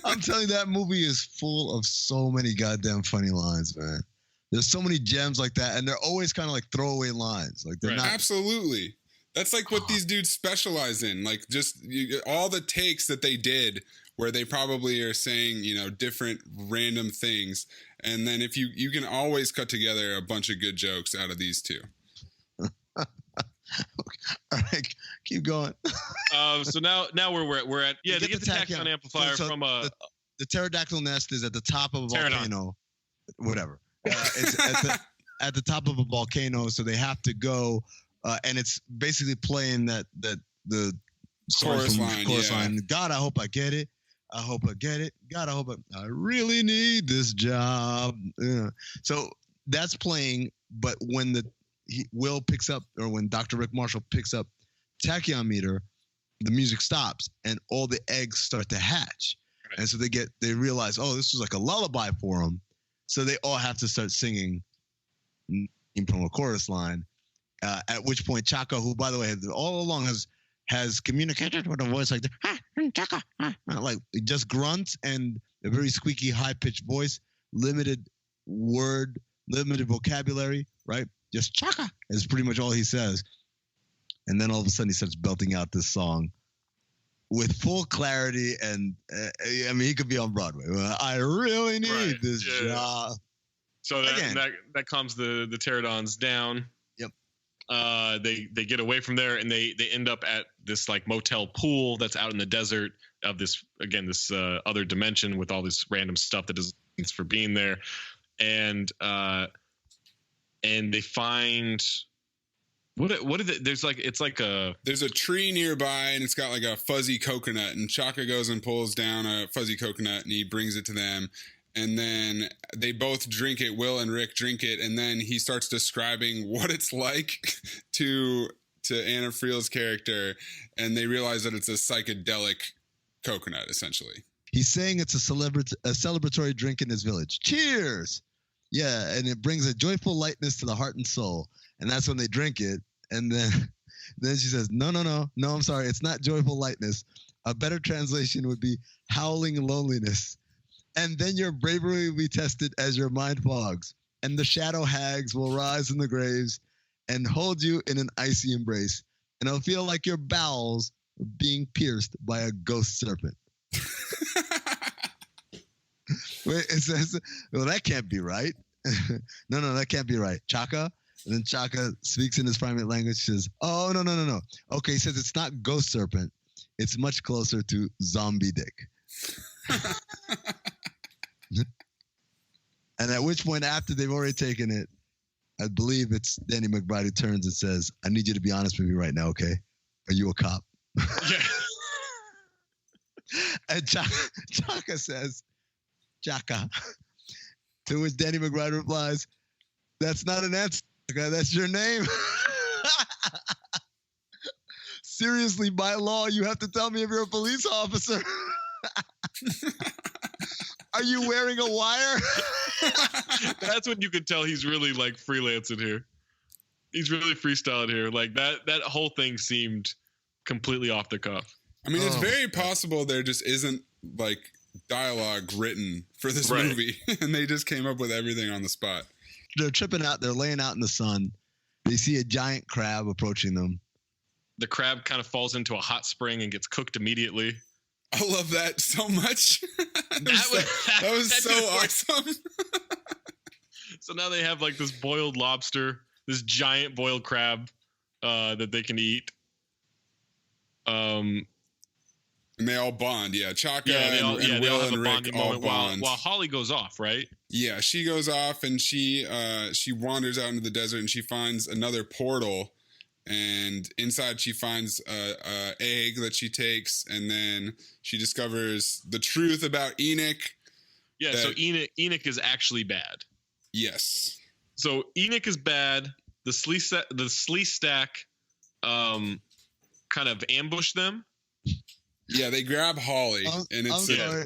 I'm telling you, that movie is full of so many goddamn funny lines, man. There's so many gems like that. And they're always kind of like throwaway lines. Like they're not. Absolutely. That's like what these dudes specialize in. Like just all the takes that they did where they probably are saying, you know, different random things. And then if you can always cut together a bunch of good jokes out of these two. All right, keep going. So now we're at they get the tachyon amplifier from the pterodactyl nest is at the top of a volcano. Whatever. It's at the top of a volcano, so they have to go. And it's basically playing the chorus line. God, I hope I get it. I hope I get it. God, I hope I really need this job. Yeah. So that's playing. But when Will picks up, or when Dr. Rick Marshall picks up tachyon meter, the music stops and all the eggs start to hatch. Right. And so they realize, oh, this was like a lullaby for them. So they all have to start singing from a chorus line. At which point Chaka, who by the way all along has communicated with a voice like this, Chaka, like just grunts and a very squeaky, high pitched voice, limited vocabulary, right? Just Chaka is pretty much all he says. And then all of a sudden he starts belting out this song with full clarity, and I mean he could be on Broadway. I really need this job. So that calms the pterodons down. They get away from there, and they end up at this like motel pool that's out in the desert of this other dimension with all this random stuff that is for being there, and they find what is it? There's a tree nearby, and it's got like a fuzzy coconut, and Chaka goes and pulls down a fuzzy coconut, and he brings it to them. And then they both drink it. Will and Rick drink it. And then he starts describing what it's like to Anna Friel's character. And they realize that it's a psychedelic coconut, essentially. He's saying it's a celebratory drink in his village. Cheers! Yeah, and it brings a joyful lightness to the heart and soul. And that's when they drink it. And then she says, no, I'm sorry. It's not joyful lightness. A better translation would be howling loneliness. And then your bravery will be tested as your mind fogs, and the shadow hags will rise in the graves and hold you in an icy embrace, and it'll feel like your bowels are being pierced by a ghost serpent. Wait, it says, well, that can't be right. No, that can't be right. Chaka, and then Chaka speaks in his primate language, says, oh, no. Okay, he says it's not ghost serpent. It's much closer to zombie dick. And at which point, after they've already taken it, I believe it's Danny McBride who turns and says, I need you to be honest with me right now, okay? Are you a cop? Yeah. And Chaka says, Chaka. To which Danny McBride replies, that's not an answer, Chaka, that's your name. Seriously, by law, you have to tell me if you're a police officer. Are you wearing a wire? That's when you could tell he's really like freelancing here. He's really freestyling here. Like that whole thing seemed completely off the cuff. I mean, it's very possible there just isn't like dialogue written for this movie, and they just came up with everything on the spot. They're tripping out. They're laying out in the sun. They see a giant crab approaching them. The crab kind of falls into a hot spring and gets cooked immediately. I love that so much. that was so awesome. So now they have like this boiled lobster, this giant boiled crab that they can eat. And they all bond. Yeah, Chaka and Will and Rick all bond. While Holly goes off, right? Yeah, she goes off and she wanders out into the desert and she finds another portal. and inside she finds a egg that she takes, and then she discovers the truth about Enoch. Yeah, so Enoch is actually bad. Yes. So Enoch is bad. The Slee Stack kind of ambush them. Yeah, they grab Holly, and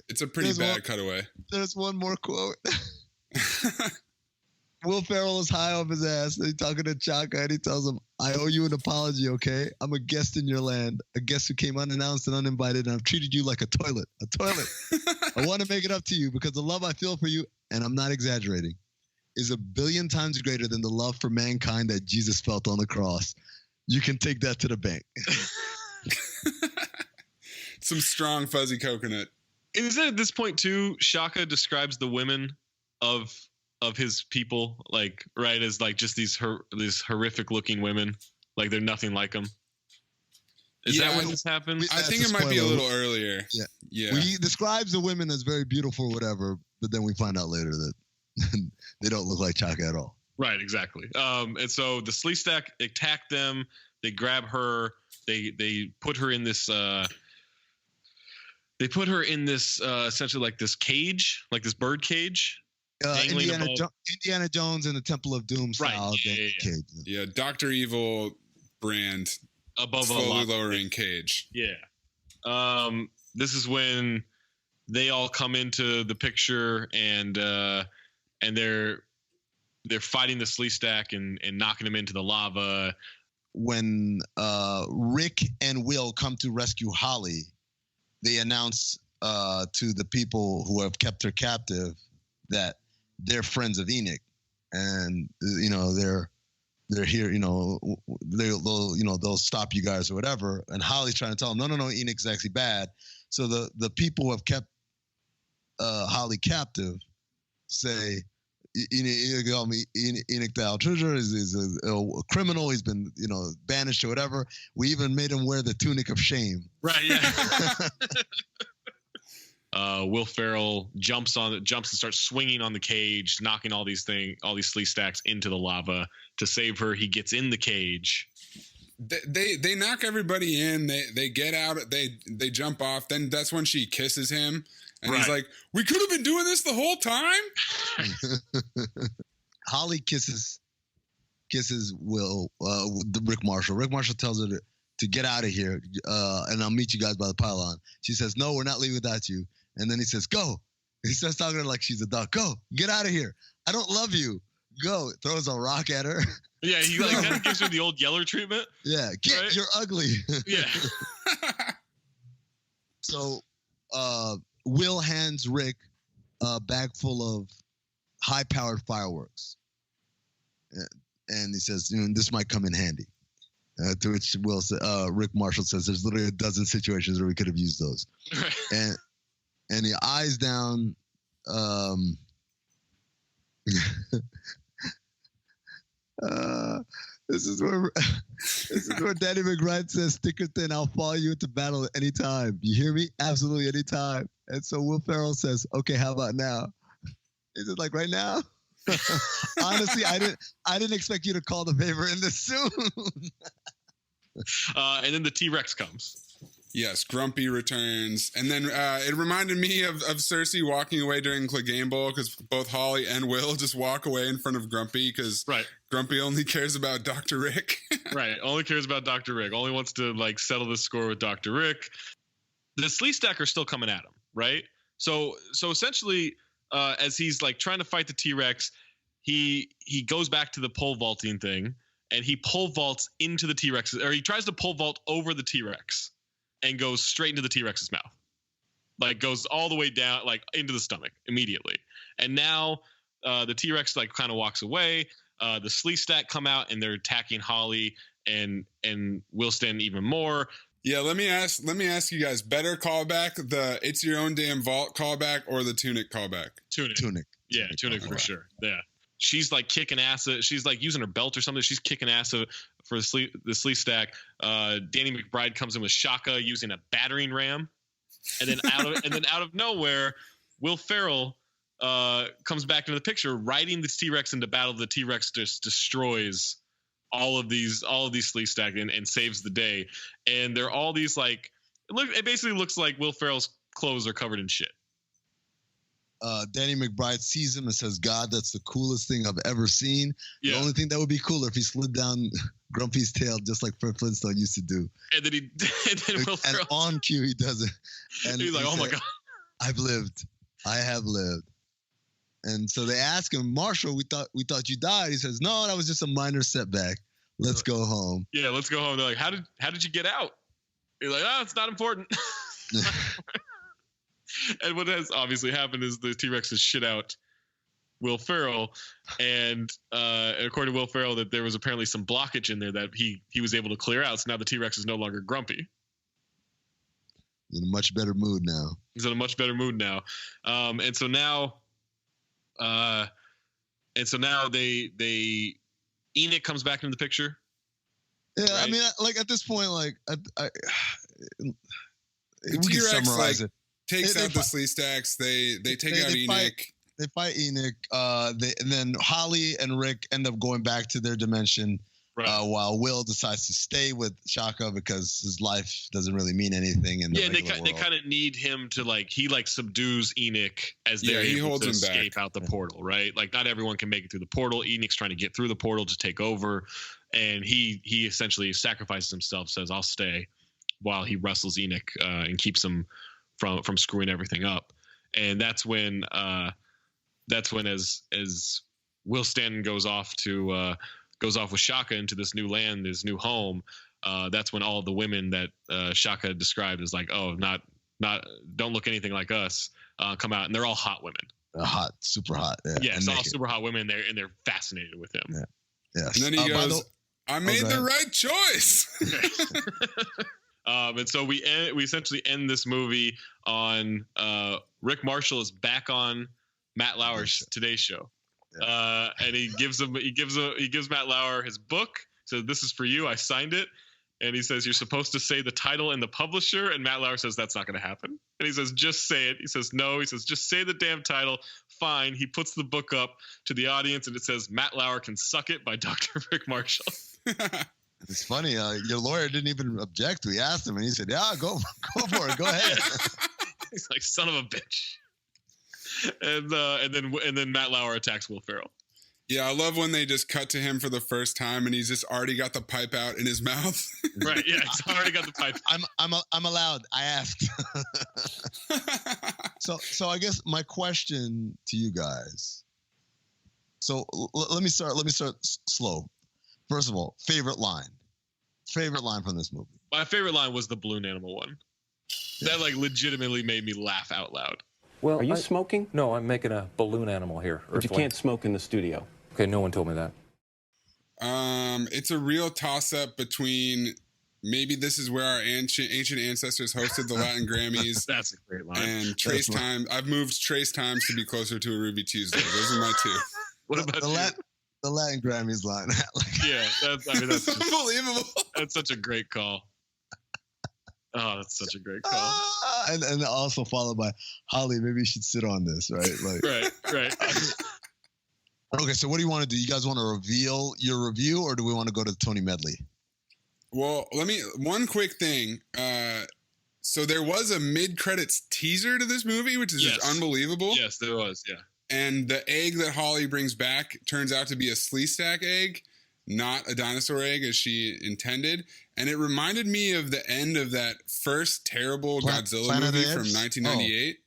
it's a pretty bad cutaway. There's one more quote. Will Ferrell is high off his ass. And he's talking to Chaka, and he tells him, "I owe you an apology, okay? I'm a guest in your land, a guest who came unannounced and uninvited, and I've treated you like a toilet. A toilet. I want to make it up to you because the love I feel for you, and I'm not exaggerating, is 1 billion times greater than the love for mankind that Jesus felt on the cross. You can take that to the bank." Some strong fuzzy coconut. Is it at this point too? Shaka describes the women of his people, like, right, as like just these horrific looking women, like they're nothing like them. Is that when this happens? I think it might be a little earlier. Yeah. He describes the women as very beautiful or whatever, but then we find out later that they don't look like Chaka at all. Right, exactly. And so the Slee Stack attack them. They grab her. They put her in this. They put her in this essentially like this cage, like this bird cage. Indiana Jones and the Temple of Doom style cage. Yeah, Dr. Evil brand above slowly lowering cage. Yeah. This is when they all come into the picture, and they're fighting the Slee Stack and knocking him into the lava. When Rick and Will come to rescue Holly, they announce to the people who have kept her captive that they're friends of Enoch, and they're here. They'll stop you guys or whatever. And Holly's trying to tell them, no, Enoch's actually bad. So the people who have kept Holly captive say, Enoch the Outrigger is a criminal. He's been banished or whatever. We even made him wear the tunic of shame. Right. Yeah. Will Ferrell jumps and starts swinging on the cage, knocking all these Slee Stacks into the lava. To save her, he gets in the cage. They knock everybody in. They get out. They jump off. Then that's when she kisses him, and he's like, "We could have been doing this the whole time." Holly kisses Will, Rick Marshall. Rick Marshall tells her to get out of here, and I'll meet you guys by the pylon. She says, "No, we're not leaving without you." And then he says, "Go." He starts talking to her like she's a dog. "Go, get out of here. I don't love you. Go." Throws a rock at her. Yeah, he kind of gives her the old Yeller treatment. Yeah, you're ugly. Yeah. So Will hands Rick a bag full of high-powered fireworks. And he says, this might come in handy. To which Rick Marshall says, there's literally a dozen situations where we could have used those. And he eyes down this is where Danny McBride says, "Thicker thin, I'll follow you into battle at any time. You hear me? Absolutely any time." And so Will Ferrell says, "Okay, how about now?" Is it like right now? Honestly, I didn't expect you to call the favor in this soon. And then the T-Rex comes. Yes, Grumpy returns. And then it reminded me of Cersei walking away during Clegane because both Holly and Will just walk away in front of Grumpy because Grumpy only cares about Dr. Rick. Right, only cares about Dr. Rick. Only wants to settle the score with Dr. Rick. The Slee Stack are still coming at him, right? So essentially, as he's trying to fight the T-Rex, he goes back to the pole vaulting thing, and he pole vaults into the T-Rex, or he tries to pole vault over the T-Rex. And goes straight into the T-Rex's mouth, goes all the way down, into the stomach immediately. And now the T-Rex kind of walks away. The Slee Stack come out and they're attacking Holly and Wilston even more. Yeah, let me ask you guys: better callback, the "It's Your Own Damn Vault" callback, or the Tunic callback? Tunic. Yeah, Tunic for sure. Yeah. She's kicking ass. She's using her belt or something. She's kicking ass for the Slee Stack. Danny McBride comes in with Shaka using a battering ram, and then out of nowhere, Will Ferrell comes back into the picture, riding the T-Rex into battle. The T-Rex just destroys all of these Sleestack and saves the day. And they're all these like it basically looks like Will Ferrell's clothes are covered in shit. Danny McBride sees him and says, "God, that's the coolest thing I've ever seen." Yeah. The only thing that would be cooler if he slid down Grumpy's tail just like Fred Flintstone used to do. And then Will Ferrell, and on cue he does it. And he's like, "Oh my God, I've lived. I have lived." And so they ask him, "Marshall, we thought you died." He says, "No, that was just a minor setback. Let's go home." Yeah, let's go home. They're like, "How did you get out?" He's like, "Oh, it's not important." And what has obviously happened is the T-Rex has shit out Will Ferrell, and according to Will Ferrell, that there was apparently some blockage in there that he was able to clear out. So now the T-Rex is no longer grumpy. He's in a much better mood now. And so now they Enoch comes back into the picture. Yeah, right? I mean, like at this point, like The we can T-Rex summarize it. takes They out the Sleestacks. They take out Enoch. They fight Enoch. And then Holly and Rick end up going back to their dimension. Right. While Will decides to stay with Shaka because his life doesn't really mean anything in the regular world. They kind of need him to he subdues Enoch as they're he able holds to him escape back. out the portal, right? Like not everyone can make it through the portal. Enoch's trying to get through the portal to take over, and he essentially sacrifices himself, says I'll stay, while he wrestles Enoch and keeps him from screwing everything up. And that's when as Will Stanton goes off with Shaka into this new land, this new home. That's when all the women that Shaka described as like, oh, not don't look anything like us, come out, and they're all hot women. Hot, super hot. Yeah, it's all super hot women. And they're fascinated with him. Yeah. Yes. And then he goes, "I made the right choice." And so we essentially end this movie on Rick Marshall is back on Matt Lauer's Today Show. And he gives Matt Lauer his book. So this is for you. I signed it. And he says, you're supposed to say the title and the publisher. And Matt Lauer says, that's not going to happen. And he says, just say it. He says, no. He says, just say the damn title. Fine. He puts the book up to the audience and it says, Matt Lauer Can Suck It by Dr. Rick Marshall. It's funny. Your lawyer didn't even object. We asked him and he said, yeah, go for it. Go ahead. He's like, son of a bitch. And then Matt Lauer attacks Will Ferrell. Yeah, I love when they just cut to him for the first time and he's just already got the pipe out in his mouth. Right. Yeah, he's already got the pipe. I'm allowed. I asked. So I guess my question to you guys. So let me start slow. First of all, favorite line from this movie. My favorite line was the balloon animal one. That legitimately made me laugh out loud. Well, are you smoking? No, I'm making a balloon animal here. But you can't smoke in the studio. Okay, no one told me that. It's a real toss-up between maybe this is where our ancient ancestors hosted the Latin Grammys. That's a great line. And Trace Time. I've moved Trace Times to be closer to a Ruby Tuesday. Those are my two. What about you? The Latin Grammys line. Yeah, that's just unbelievable. That's such a great call. Oh, that's such a great call. And also followed by Holly. Maybe you should sit on this, right? Right. Okay, so what do you want to do? You guys want to reveal your review, or do we want to go to Tony Medley? Well, one quick thing. So there was a mid-credits teaser to this movie, which is just unbelievable. Yes, there was, yeah. And the egg that Holly brings back turns out to be a Sleestack egg, not a dinosaur egg as she intended. And it reminded me of the end of that first terrible Godzilla movie from 1998.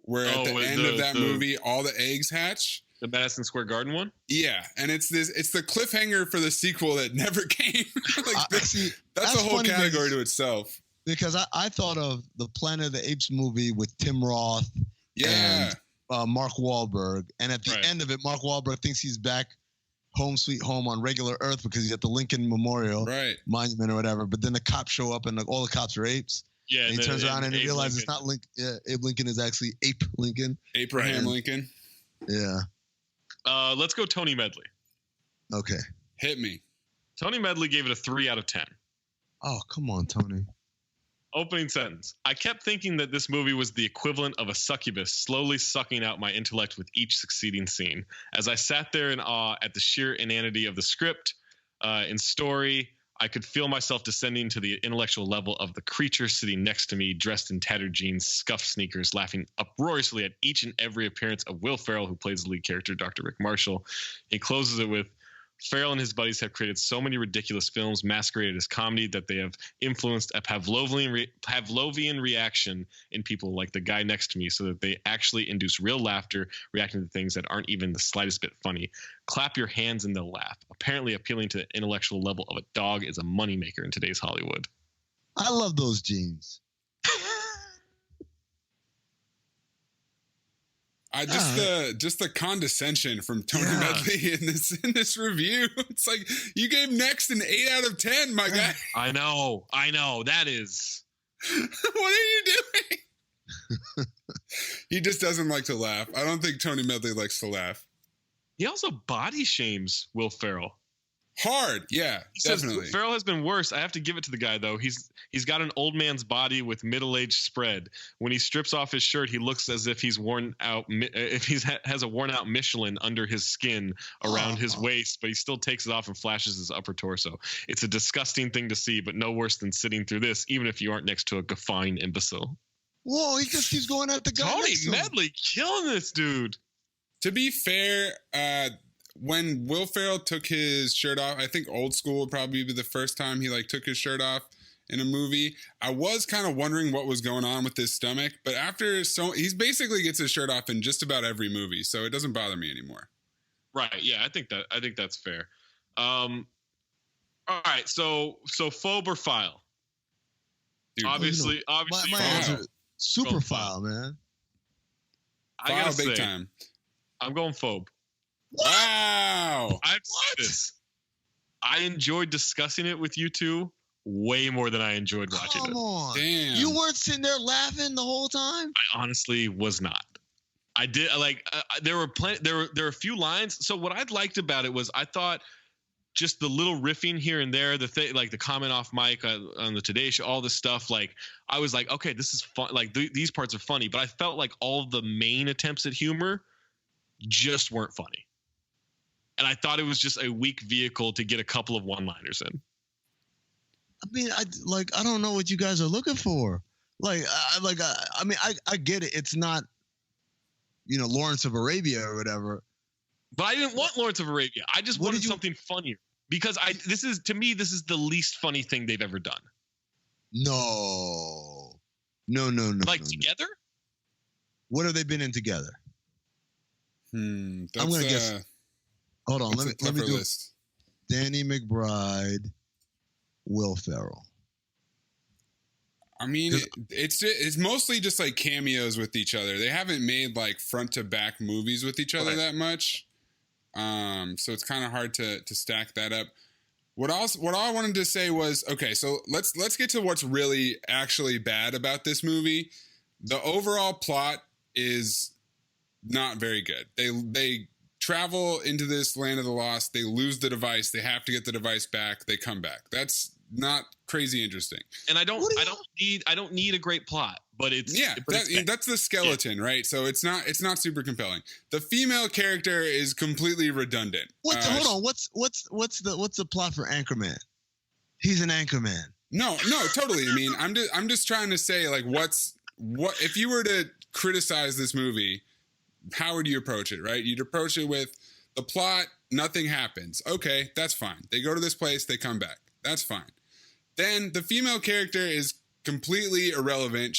Where at the end of that movie, all the eggs hatch. The Madison Square Garden one? Yeah, and it's the cliffhanger for the sequel that never came. That's a whole category to itself. Because I thought of the Planet of the Apes movie with Tim Roth and Mark Wahlberg. And at the end of it, Mark Wahlberg thinks he's back home sweet home on regular Earth because he's at the Lincoln Memorial Monument or whatever. But then the cops show up and all the cops are apes. Yeah, and he turns around and he realizes it's not Lincoln. Yeah, Abe Lincoln is actually Ape Lincoln. Abraham Lincoln. Yeah. Let's go Tony Medley. Okay. Hit me. Tony Medley gave it a 3 out of 10. Oh, come on, Tony. Opening sentence. I kept thinking that this movie was the equivalent of a succubus slowly sucking out my intellect with each succeeding scene. As I sat there in awe at the sheer inanity of the script, In story, I could feel myself descending to the intellectual level of the creature sitting next to me, dressed in tattered jeans, scuffed sneakers, laughing uproariously at each and every appearance of Will Ferrell, who plays the lead character, Dr. Rick Marshall. He closes it with, Ferrell and his buddies have created so many ridiculous films masqueraded as comedy that they have influenced a Pavlovian reaction in people like the guy next to me, so that they actually induce real laughter, reacting to things that aren't even the slightest bit funny. Clap your hands and they'll laugh. Apparently appealing to the intellectual level of a dog is a moneymaker in today's Hollywood. I love those jeans. Just the condescension from Tony Medley in this review. It's like, you gave Next an 8 out of 10, my guy. I know. That is. What are you doing? He just doesn't like to laugh. I don't think Tony Medley likes to laugh. He also body shames Will Ferrell. Hard, yeah, definitely. Ferrell has been worse. I have to give it to the guy, though. He's got an old man's body with middle-aged spread. When he strips off his shirt, he looks as if he's worn out. If he has a worn-out Michelin under his skin around his waist, but he still takes it off and flashes his upper torso. It's a disgusting thing to see, but no worse than sitting through this, even if you aren't next to a guffawing imbecile. Whoa, he just keeps going at the guy. Tony Medley killing this dude. To be fair, when Will Ferrell took his shirt off, I think Old School would probably be the first time he took his shirt off in a movie. I was kind of wondering what was going on with his stomach, but he's basically gets his shirt off in just about every movie, so it doesn't bother me anymore. Right? Yeah, I think that's fair. All right, so phobe or file? Dude, obviously, my answer, super file, man. I gotta big say, time. I'm going phobe. Wow! I've said this. I enjoyed discussing it with you two way more than I enjoyed watching it. Come on, damn! You weren't sitting there laughing the whole time. I honestly was not. I did there were a few lines. So what I liked about it was I thought just the little riffing here and there, the thing like the comment off mic on the Today Show, all this stuff. Like I was like, okay, this is fun. Like these parts are funny, but I felt like all the main attempts at humor just weren't funny. And I thought it was just a weak vehicle to get a couple of one-liners in. I mean, I don't know what you guys are looking for. I get it. It's not, Lawrence of Arabia or whatever. But I didn't want Lawrence of Arabia. I just wanted something funnier because this is the least funny thing they've ever done. No. Together? What have they been in together? I'm gonna guess. Hold on, let me do list. Danny McBride, Will Ferrell. I mean, it's mostly just like cameos with each other. They haven't made front to back movies with each other that much. So it's kind of hard to stack that up. What I wanted to say was, okay, so let's get to what's really actually bad about this movie. The overall plot is not very good. They travel into this land of the lost. They lose the device. They have to get the device back. They come back. That's not crazy interesting. And I don't need a great plot, but it's that's the skeleton, right? So it's not super compelling. The female character is completely redundant. Hold on. What's the plot for Anchorman? He's an Anchorman. No, totally. I mean, I'm just trying to say what if you were to criticize this movie, how would you approach it, right? You'd approach it with the plot, nothing happens. Okay, that's fine. They go to this place, they come back. That's fine. Then the female character is completely irrelevant.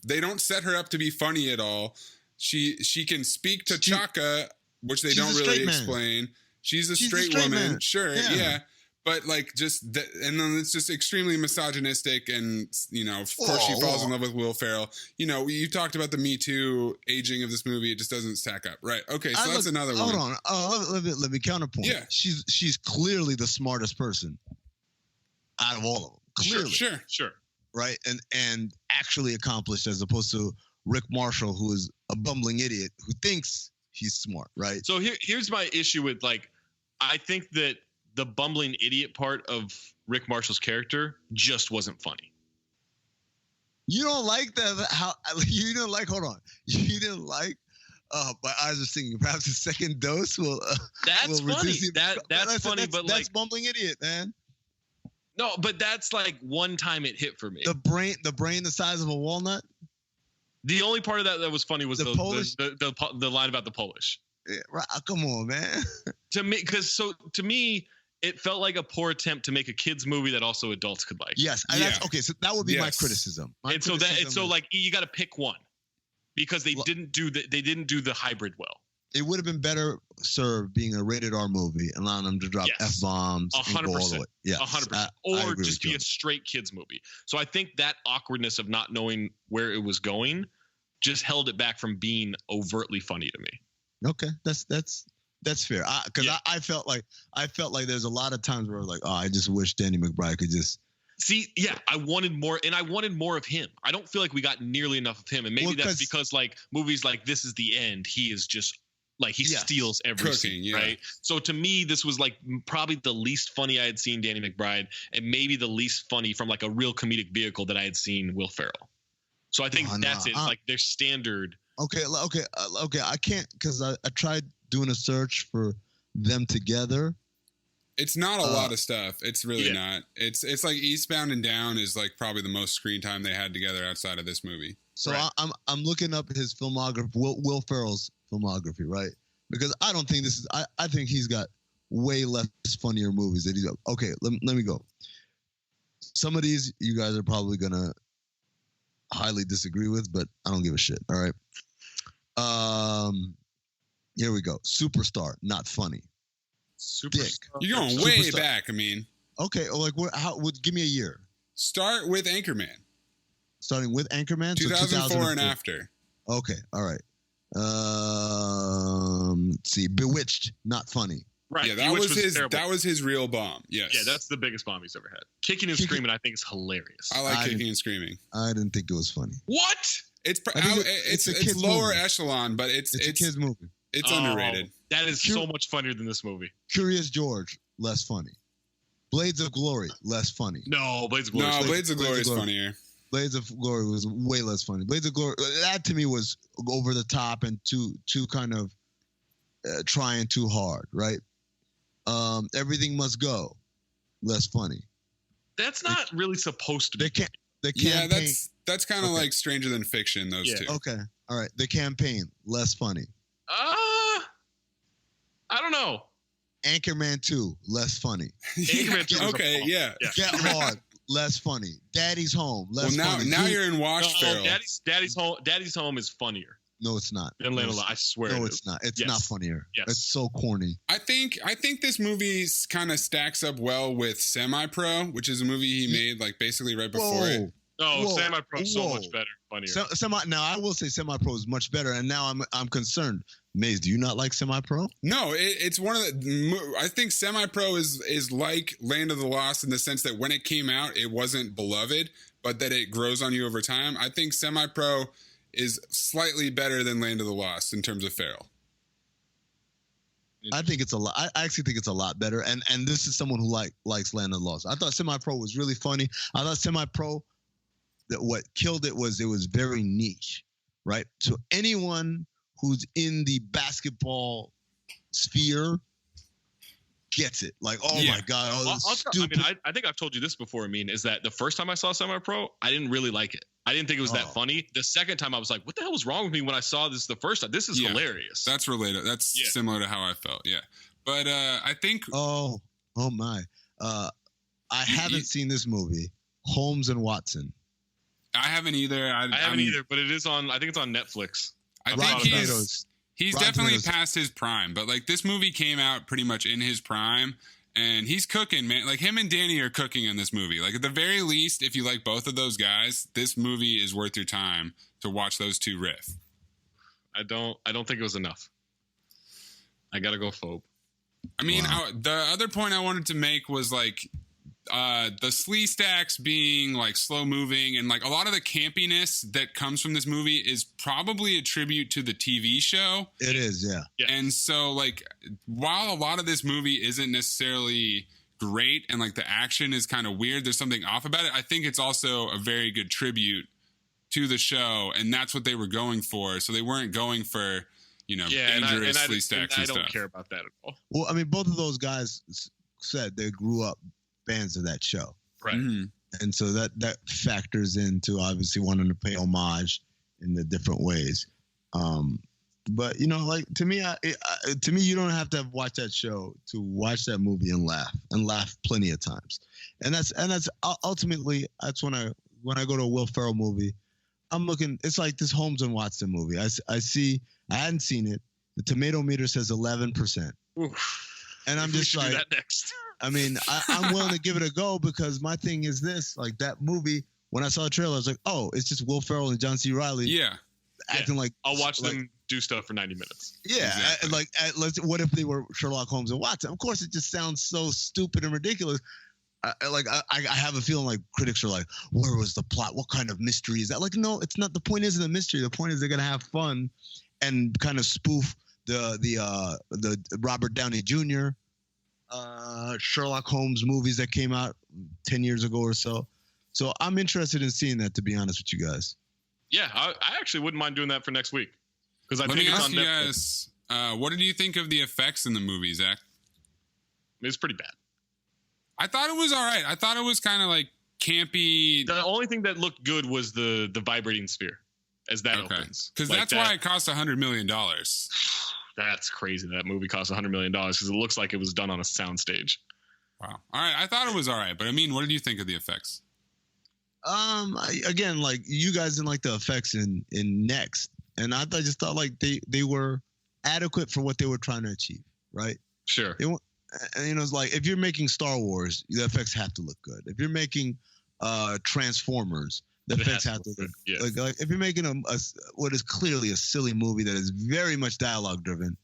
They don't set her up to be funny at all. She can speak to Chaka, which they don't really explain. She's a straight woman. Man. Sure, yeah. But and then it's just extremely misogynistic, and of course she falls in love with Will Ferrell. You talked about the Me Too aging of this movie; it just doesn't stack up, right? Okay, so that's another one. Hold on, let me counterpoint. Yeah, she's clearly the smartest person out of all of them. Clearly, sure, right, and actually accomplished, as opposed to Rick Marshall, who is a bumbling idiot who thinks he's smart, right? So here's my issue with I think that the bumbling idiot part of Rick Marshall's character just wasn't funny. You don't like that? How you didn't like? Hold on, you didn't like My eyes are singing. Perhaps a second dose will. That's will funny. reduce That's funny, but like that's bumbling idiot, man. no, but that's like one time it hit for me. The brain the size of a walnut. The only part of that was funny was The Polish? the line about the Polish. Yeah, right, come on, man. To me, it felt like a poor attempt to make a kids movie that also adults could like. Yes, okay. So that would be my criticism. So like you got to pick one because they didn't do the hybrid well. It would have been better served being a rated R movie, allowing them to drop F-bombs and go all the way. Yeah, 100%. Or just be a straight kids movie. So I think that awkwardness of not knowing where it was going just held it back from being overtly funny to me. Okay, that's fair. Because I felt like there's a lot of times where I was like, oh, I just wish Danny McBride could just. See, yeah, I wanted more of him. I don't feel like we got nearly enough of him, and maybe that's because like movies like This Is the End, he is just. Like he steals every scene, right? So to me, this was like probably the least funny I had seen Danny McBride, and maybe the least funny from like a real comedic vehicle that I had seen Will Ferrell. So I think that's it. Like their standard. Okay. I can't because I tried doing a search for them together. It's not a lot of stuff. It's really not. It's like Eastbound and Down is like probably the most screen time they had together outside of this movie. So I'm looking up his filmography, Will Ferrell's filmography, right? Because I don't think this is. I think he's got way less funnier movies that he's got. Okay, let me go. Some of these you guys are probably gonna highly disagree with, but I don't give a shit. All right. Here we go. Superstar, not funny. You're going way back. I mean. Okay, like give me a year. Start with Anchorman. Starting with Anchorman? 2004 and after. Okay, all right. Let's see. Bewitched, not funny. Right. Yeah, that was his real bomb. Yes. Yeah, that's the biggest bomb he's ever had. Kicking and Screaming, I think, is hilarious. I like Kicking and Screaming. I didn't think it was funny. What? It's lower echelon, but it's a kids movie. It's underrated. That is so much funnier than this movie. Curious George, less funny. Blades of Glory, less funny. No, Blades of Glory. Blades of Glory is funnier. Blades of Glory was way less funny. Blades of Glory, that to me was over the top and too kind of trying too hard, right? Everything Must Go, less funny. That's not really supposed to be. That's kind of like Stranger Than Fiction. Those two. Okay, all right. The Campaign, less funny. I don't know. Anchorman 2, less funny. Anchorman 2 okay, yeah. Get Hard, less funny. Daddy's Home, less funny. Now you're in Wash Ferrell. Daddy's Home is funnier. No, it's not. I swear. No, it's not. It's not funnier. Yes. It's so corny. I think this movie kind of stacks up well with Semi-Pro, which is a movie he made like basically right before it. No, Semi-Pro is so much better, funnier. Now I will say Semi-Pro is much better, and now I'm concerned. Maze, do you not like Semi-Pro? No, it's one of the. I think Semi-Pro is like Land of the Lost in the sense that when it came out, it wasn't beloved, but that it grows on you over time. I think Semi-Pro is slightly better than Land of the Lost in terms of Ferrell. I think it's a lot. I actually think it's a lot better, and this is someone who likes Land of the Lost. I thought Semi-Pro was really funny. I thought Semi-Pro, that what killed it was very niche, right? So anyone who's in the basketball sphere gets it. Like, my God. I think I've told you this before, is that the first time I saw Semi-Pro, I didn't really like it. I didn't think it was that funny. The second time I was like, what the hell was wrong with me when I saw this the first time? This is hilarious. That's related. That's similar to how I felt. Yeah. But I think. Oh my. I haven't seen this movie, Holmes and Watson. I haven't either. I haven't either, but it is on, I think it's on Netflix. I think he's definitely past his prime, but like this movie came out pretty much in his prime, and he's cooking, man. Like him and Danny are cooking in this movie. Like at the very least, if you like both of those guys, this movie is worth your time to watch those two riff. I don't think it was enough. I gotta go phobe. I mean, the other point I wanted to make was like the slee stacks being like slow moving, and like a lot of the campiness that comes from this movie is probably a tribute to the TV show. It is, yeah. And so like while a lot of this movie isn't necessarily great and like the action is kind of weird, there's something off about it, I think it's also a very good tribute to the show, and that's what they were going for. So they weren't going for, dangerously sexy I don't stuff. care about that at all. Well, I mean, both of those guys said they grew up fans of that show. Right. Mm-hmm. And so that factors into obviously wanting to pay homage in the different ways. But like to me, you don't have to watch that show to watch that movie and laugh plenty of times. And that's ultimately that's when I go to a Will Ferrell movie, I'm looking. It's like this Holmes and Watson movie. I hadn't seen it. The tomato meter says 11%, and I'm just like, do that next. I mean, I'm willing to give it a go because my thing is this: like that movie. When I saw the trailer, I was like, oh, it's just Will Ferrell and John C. Reilly. Yeah. Acting like I'll watch them do stuff for 90 minutes. Yeah, Exactly. What if they were Sherlock Holmes and Watson? Of course, it just sounds so stupid and ridiculous. I have a feeling like critics are like, where was the plot? What kind of mystery is that? Like, no, it's not. The point isn't the mystery. The point is they're gonna have fun and kind of spoof the Robert Downey Jr. Sherlock Holmes movies that came out 10 years ago or so. So I'm interested in seeing that, to be honest with you guys. Yeah, I actually wouldn't mind doing that for next week because I Let think me it's ask on you Netflix. guys, what did you think of the effects in the movie, Zach? It's pretty bad. I thought it was all right. I thought it was kind of like campy. The only thing that looked good was the vibrating sphere as that opens. Because that's why it cost $100 million. That's crazy. That movie cost $100 million because it looks like it was done on a soundstage. Wow. All right. I thought it was all right. But I mean, what did you think of the effects? Again, like you guys didn't like the effects in Next. And I just thought like they were adequate for what they were trying to achieve. Right. Sure. And it's like if you're making Star Wars, the effects have to look good. If you're making Transformers, the effects have to look good. Like if you're making what is clearly a silly movie that is very much dialogue driven,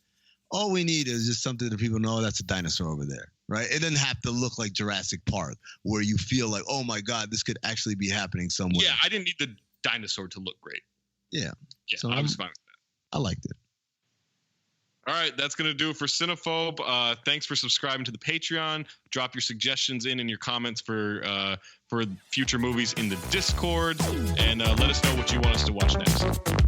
all we need is just something that people know that's a dinosaur over there, right? It doesn't have to look like Jurassic Park, where you feel like, oh my God, this could actually be happening somewhere. Yeah, I didn't need the dinosaur to look great. Yeah, so I was fine with that. I liked it. All right, that's going to do it for Cinephobe. Thanks for subscribing to the Patreon. Drop your suggestions in your comments for future movies in the Discord, and let us know what you want us to watch next.